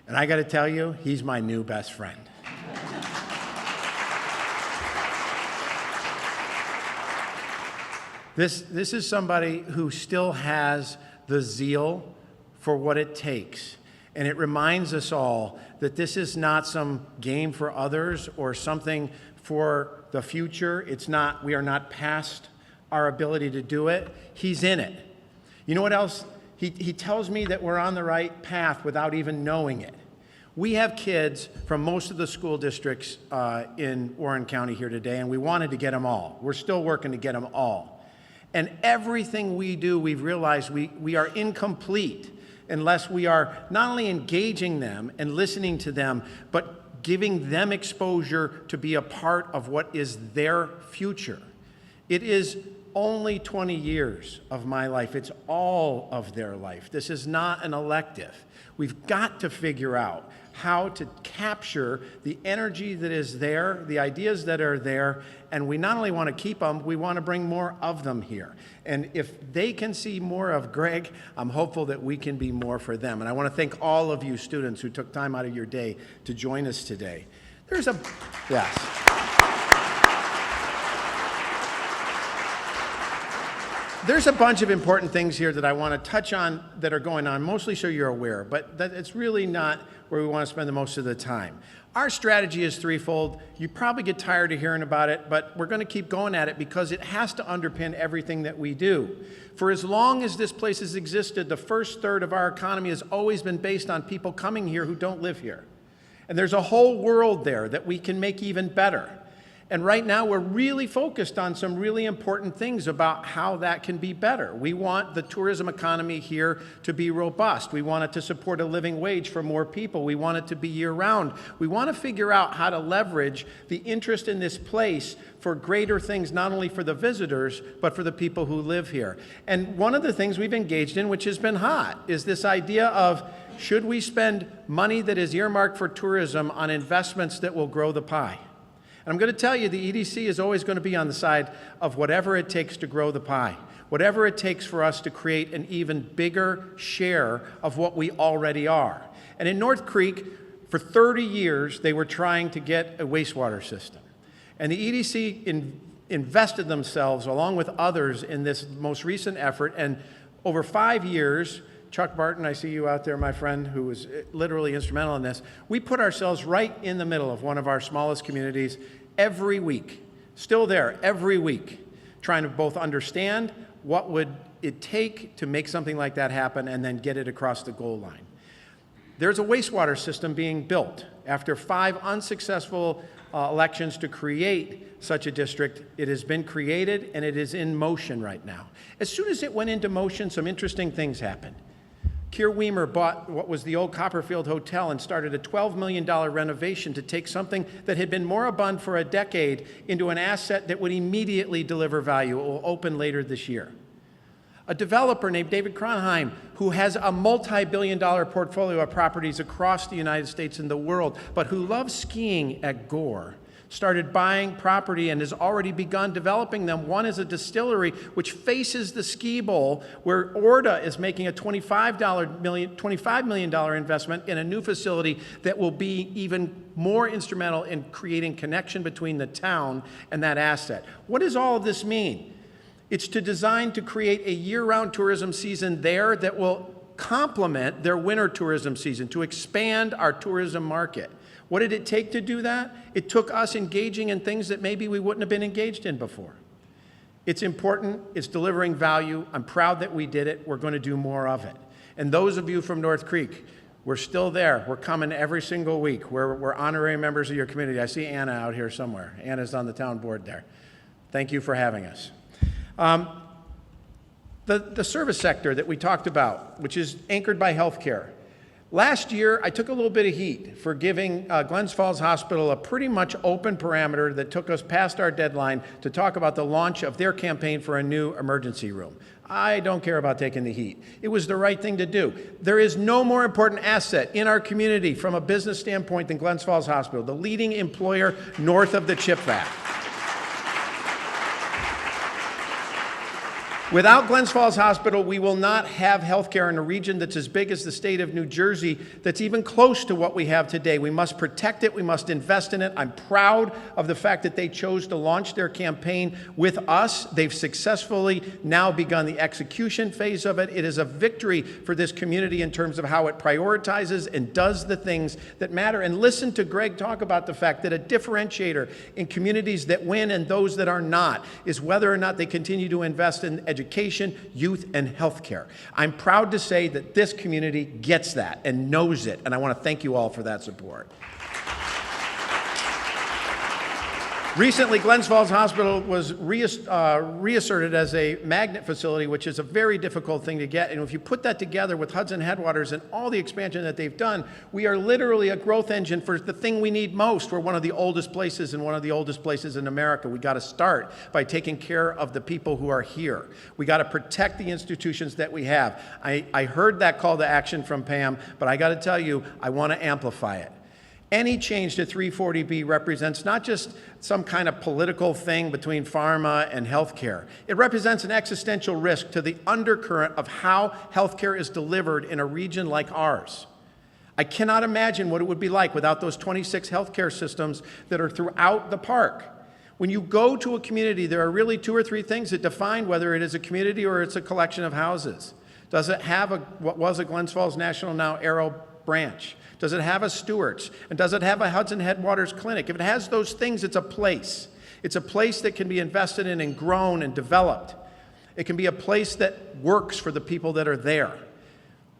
And I got to tell you, he's my new best friend. This is somebody who still has the zeal for what it takes. And it reminds us all that this is not some game for others or something for the future. It's not, we are not past our ability to do it. He's in it. You know what else? He tells me that we're on the right path without even knowing it. We have kids from most of the school districts in Warren County here today, and we wanted to get them all. We're still working to get them all. And everything we do, we've realized we are incomplete unless we are not only engaging them and listening to them, but giving them exposure to be a part of what is their future. It is only 20 years of my life. It's all of their life. This is not an elective. We've got to figure out how to capture the energy that is there, the ideas that are there, and we not only want to keep them, we want to bring more of them here. And if they can see more of Greg, I'm hopeful that we can be more for them. And I want to thank all of you students who took time out of your day to join us today. Yes. There's a bunch of important things here that I want to touch on that are going on, mostly so you're aware, but it's really not where we want to spend the most of the time. Our strategy is threefold. You probably get tired of hearing about it, but we're going to keep going at it because it has to underpin everything that we do. For as long as this place has existed, the first third of our economy has always been based on people coming here who don't live here. And there's a whole world there that we can make even better. And right now, we're really focused on some really important things about how that can be better. We want the tourism economy here to be robust. We want it to support a living wage for more people. We want it to be year-round. We want to figure out how to leverage the interest in this place for greater things, not only for the visitors, but for the people who live here. And one of the things we've engaged in, which has been hot, is this idea of, should we spend money that is earmarked for tourism on investments that will grow the pie? And I'm going to tell you, the EDC is always going to be on the side of whatever it takes to grow the pie. whatever it takes for us to create an even bigger share of what we already are. And in North Creek, for 30 years, they were trying to get a wastewater system. And the EDC invested themselves, along with others, in this most recent effort. And over 5 years, Chuck Barton, I see you out there, my friend, who was literally instrumental in this, we put ourselves right in the middle of one of our smallest communities every week, still there every week, trying to both understand what would it take to make something like that happen and then get it across the goal line. There's a wastewater system being built. After 5 unsuccessful elections to create such a district, it has been created and it is in motion right now. As soon as it went into motion, some interesting things happened. Keir Weimer bought what was the old Copperfield Hotel and started a $12 million renovation to take something that had been moribund for a decade into an asset that would immediately deliver value. It will open later this year. A developer named David Kronheim, who has a multi-billion-dollar portfolio of properties across the United States and the world, but who loves skiing at Gore, started buying property and has already begun developing them. One is a distillery which faces the ski bowl, where Orda is making a $25 million investment in a new facility that will be even more instrumental in creating connection between the town and that asset. What does all of this mean? It's designed to create a year-round tourism season there that will complement their winter tourism season, to expand our tourism market. What did it take to do that? It took us engaging in things that maybe we wouldn't have been engaged in before. It's important. It's delivering value. I'm proud that we did it. We're going to do more of it. And those of you from North Creek, we're still there. We're coming every single week. We're honorary members of your community. I see Anna out here somewhere. Anna's on the town board there. Thank you for having us. The service sector that we talked about, which is anchored by healthcare. Last year, I took a little bit of heat for giving Glens Falls Hospital a pretty much open parameter that took us past our deadline to talk about the launch of their campaign for a new emergency room. I don't care about taking the heat. It was the right thing to do. There is no more important asset in our community from a business standpoint than Glens Falls Hospital, the leading employer north of the chip fab. Without Glens Falls Hospital, we will not have healthcare in a region that's as big as the state of New Jersey, that's even close to what we have today. We must protect it. We must invest in it. I'm proud of the fact that they chose to launch their campaign with us. They've successfully now begun the execution phase of it. It is a victory for this community in terms of how it prioritizes and does the things that matter. And listen to Greg talk about the fact that a differentiator in communities that win and those that are not is whether or not they continue to invest in education, youth, and healthcare. I'm proud to say that this community gets that and knows it, and I want to thank you all for that support. Recently, Glens Falls Hospital was reasserted as a magnet facility, which is a very difficult thing to get. And if you put that together with Hudson Headwaters and all the expansion that they've done, we are literally a growth engine for the thing we need most. We're one of the oldest places and one of the oldest places in America. We got to start by taking care of the people who are here. We got to protect the institutions that we have. I heard that call to action from Pam, but I got to tell you, I want to amplify it. Any change to 340B represents not just some kind of political thing between pharma and healthcare. It represents an existential risk to the undercurrent of how healthcare is delivered in a region like ours. I cannot imagine what it would be like without those 26 healthcare systems that are throughout the park. When you go to a community, there are really 2 or 3 things that define whether it is a community or it's a collection of houses. Does it have what was a Glens Falls National, now Arrow branch? Does it have a Stewart's? And does it have a Hudson Headwaters clinic? If it has those things, it's a place. It's a place that can be invested in and grown and developed. It can be a place that works for the people that are there.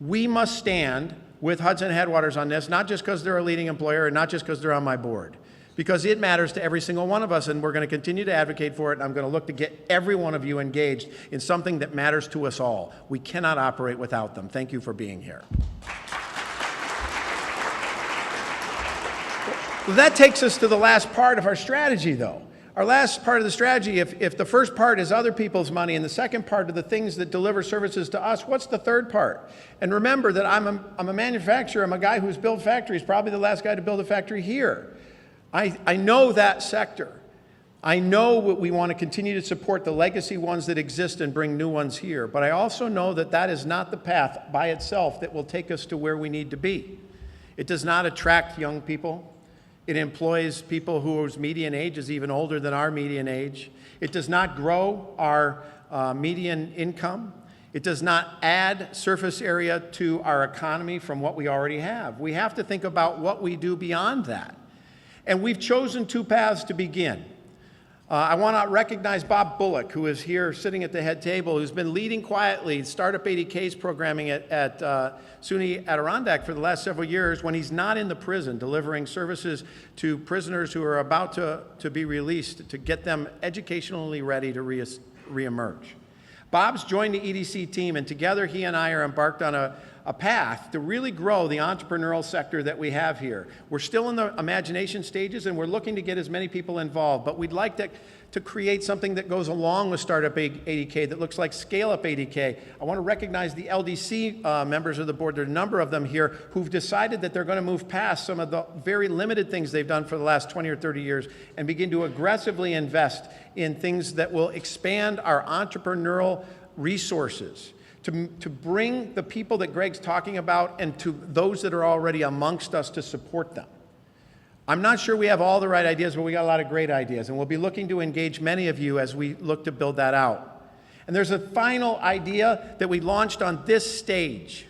We must stand with Hudson Headwaters on this, not just because they're a leading employer and not just because they're on my board, because it matters to every single one of us, and we're going to continue to advocate for it, and I'm going to look to get every one of you engaged in something that matters to us all. We cannot operate without them. Thank you for being here. Well, that takes us to the last part of our strategy, though. Our last part of the strategy, if the first part is other people's money and the second part are the things that deliver services to us, what's the third part? And remember that I'm a manufacturer. I'm a guy who's built factories, probably the last guy to build a factory here. I know that sector. I know we want to continue to support the legacy ones that exist and bring new ones here, but I also know that that is not the path by itself that will take us to where we need to be. It does not attract young people. It employs people whose median age is even older than our median age. It does not grow our median income. It does not add surface area to our economy from what we already have. We have to think about what we do beyond that. And we've chosen two paths to begin. I want to recognize Bob Bullock, who is here sitting at the head table, who's been leading quietly Startup ADK's programming at SUNY Adirondack for the last several years when he's not in the prison, delivering services to prisoners who are about to be released to get them educationally ready to reemerge. Bob's joined the EDC team, and together he and I are embarked on a path to really grow the entrepreneurial sector that we have here. We're still in the imagination stages, and we're looking to get as many people involved, but we'd like to create something that goes along with Startup ADK that looks like Scale-Up ADK. I want to recognize the LDC members of the board. There are a number of them here who've decided that they're going to move past some of the very limited things they've done for the last 20 or 30 years and begin to aggressively invest in things that will expand our entrepreneurial resources, to bring the people that Greg's talking about and to those that are already amongst us to support them. I'm not sure we have all the right ideas, but we got a lot of great ideas, and we'll be looking to engage many of you as we look to build that out. And there's a final idea that we launched on this stage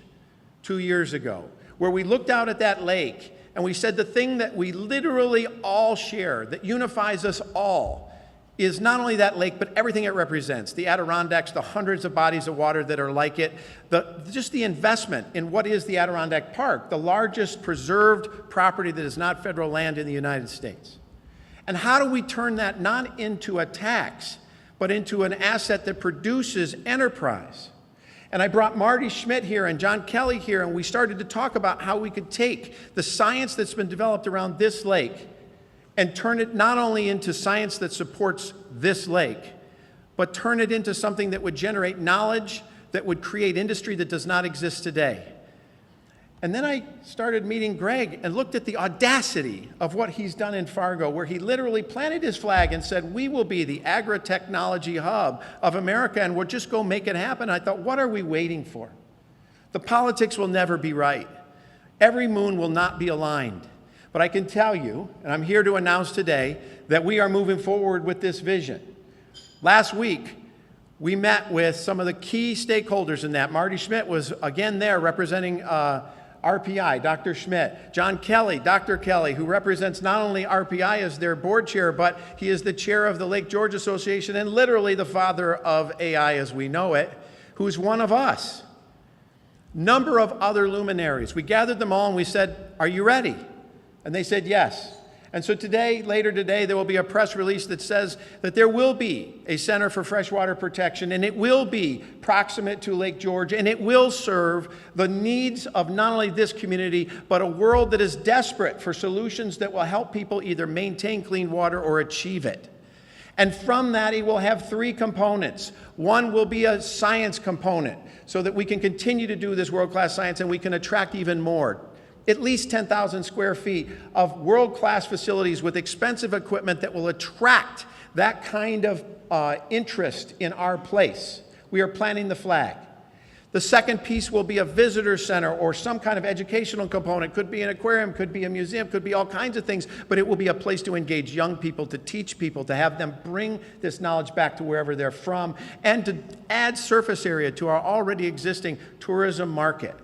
2 years ago, where we looked out at that lake and we said the thing that we literally all share, that unifies us all, is not only that lake, but everything it represents. The Adirondacks, the hundreds of bodies of water that are like it, just the investment in what is the Adirondack Park, the largest preserved property that is not federal land in the United States. And how do we turn that not into a tax, but into an asset that produces enterprise? And I brought Marty Schmidt here and John Kelly here, and we started to talk about how we could take the science that's been developed around this lake and turn it not only into science that supports this lake, but turn it into something that would generate knowledge, that would create industry that does not exist today. And then I started meeting Greg and looked at the audacity of what he's done in Fargo, where he literally planted his flag and said, we will be the agri-technology hub of America, and we'll just go make it happen. I thought, what are we waiting for? The politics will never be right. Every moon will not be aligned. But I can tell you, and I'm here to announce today, that we are moving forward with this vision. Last week, we met with some of the key stakeholders in that. Marty Schmidt was again there representing RPI, Dr. Schmidt. John Kelly, Dr. Kelly, who represents not only RPI as their board chair, but he is the chair of the Lake George Association and literally the father of AI as we know it, who's one of us. Number of other luminaries. We gathered them all and we said, are you ready? And they said yes. And so today, later today, there will be a press release that says that there will be a Center for Freshwater Protection, and it will be proximate to Lake George, and it will serve the needs of not only this community, but a world that is desperate for solutions that will help people either maintain clean water or achieve it. And from that, it will have three components. One will be a science component, so that we can continue to do this world-class science and we can attract even more. At least 10,000 square feet of world-class facilities with expensive equipment that will attract that kind of interest in our place. We are planting the flag. The second piece will be a visitor center or some kind of educational component. Could be an aquarium, could be a museum, could be all kinds of things, but it will be a place to engage young people, to teach people, to have them bring this knowledge back to wherever they're from, and to add surface area to our already existing tourism market.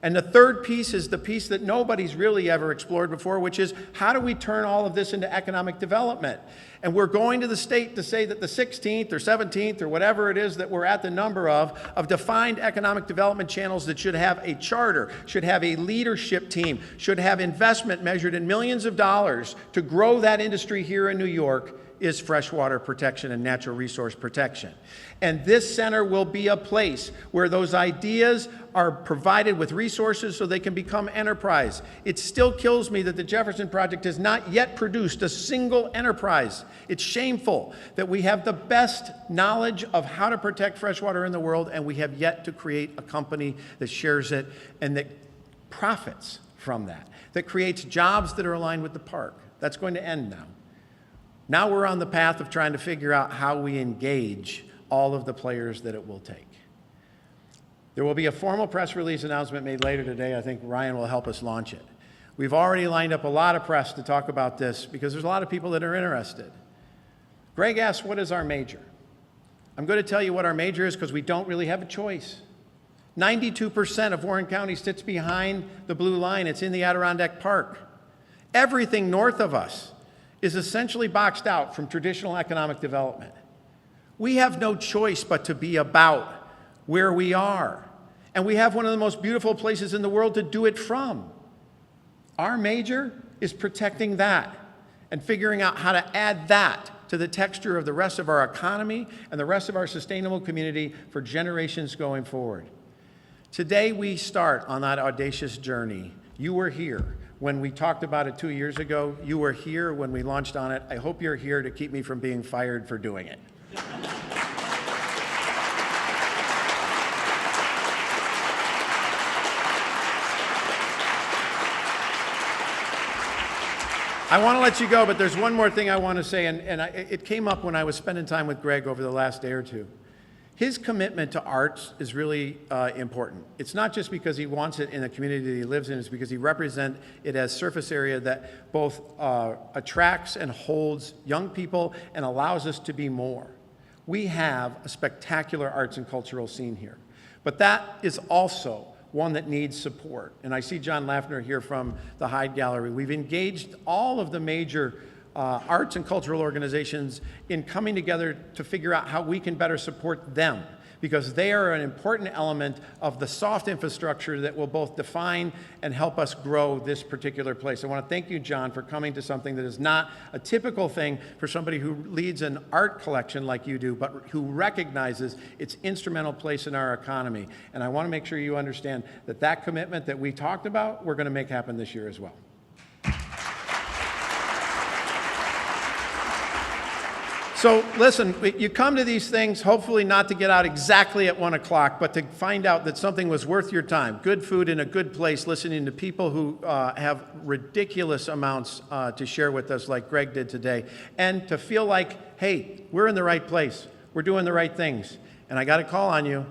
And the third piece is the piece that nobody's really ever explored before, which is how do we turn all of this into economic development? And we're going to the state to say that the 16th or 17th or whatever it is that we're at the number of defined economic development channels that should have a charter, should have a leadership team, should have investment measured in millions of dollars to grow that industry here in New York, is freshwater protection and natural resource protection. And this center will be a place where those ideas are provided with resources so they can become enterprise. It still kills me that the Jefferson Project has not yet produced a single enterprise. It's shameful that we have the best knowledge of how to protect freshwater in the world, and we have yet to create a company that shares it and that profits from that, that creates jobs that are aligned with the park. That's going to end now. Now we're on the path of trying to figure out how we engage all of the players that it will take. There will be a formal press release announcement made later today. I think Ryan will help us launch it. We've already lined up a lot of press to talk about this because there's a lot of people that are interested. Greg asked, what is our major? I'm going to tell you what our major is because we don't really have a choice. 92% of Warren County sits behind the blue line. It's in the Adirondack Park. Everything north of us is essentially boxed out from traditional economic development. We have no choice but to be about where we are. And we have one of the most beautiful places in the world to do it from. Our major is protecting that and figuring out how to add that to the texture of the rest of our economy and the rest of our sustainable community for generations going forward. Today we start on that audacious journey. You were here when we talked about it 2 years ago. You were here when we launched on it. I hope you're here to keep me from being fired for doing it. I want to let you go, but there's one more thing I want to say, and it came up when I was spending time with Greg over the last day or two. His commitment to arts is really important. It's not just because he wants it in the community that he lives in, it's because he represents it as surface area that both attracts and holds young people and allows us to be more. We have a spectacular arts and cultural scene here, but that is also one that needs support. And I see John Laffner here from the Hyde Gallery. We've engaged all of the major arts and cultural organizations in coming together to figure out how we can better support them, because they are an important element of the soft infrastructure that will both define and help us grow this particular place. I want to thank you, John, for coming to something that is not a typical thing for somebody who leads an art collection like you do, but who recognizes its instrumental place in our economy. And I want to make sure you understand that that commitment that we talked about, we're going to make happen this year as well. So listen, you come to these things hopefully not to get out exactly at 1 o'clock, but to find out that something was worth your time. Good food in a good place, listening to people who have ridiculous amounts to share with us like Greg did today, and to feel like, hey, we're in the right place. We're doing the right things. And I got to call on you.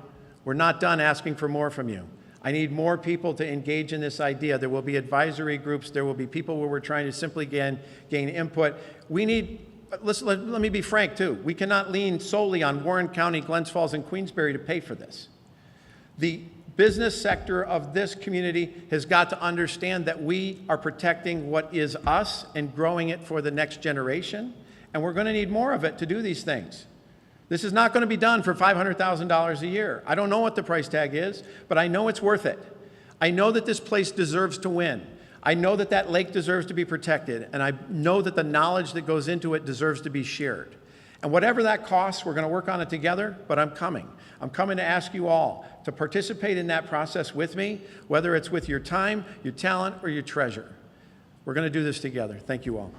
We're not done asking for more from you. I need more people to engage in this idea. There will be advisory groups. There will be people where we're trying to simply gain input. We need... Listen, let me be frank, too. We cannot lean solely on Warren County, Glens Falls, and Queensbury to pay for this. The business sector of this community has got to understand that we are protecting what is us and growing it for the next generation, and we're going to need more of it to do these things. This is not going to be done for $500,000 a year. I don't know what the price tag is, but I know it's worth it. I know that this place deserves to win. I know that that lake deserves to be protected, and I know that the knowledge that goes into it deserves to be shared. And whatever that costs, we're going to work on it together, but I'm coming. I'm coming to ask you all to participate in that process with me, whether it's with your time, your talent, or your treasure. We're going to do this together. Thank you all.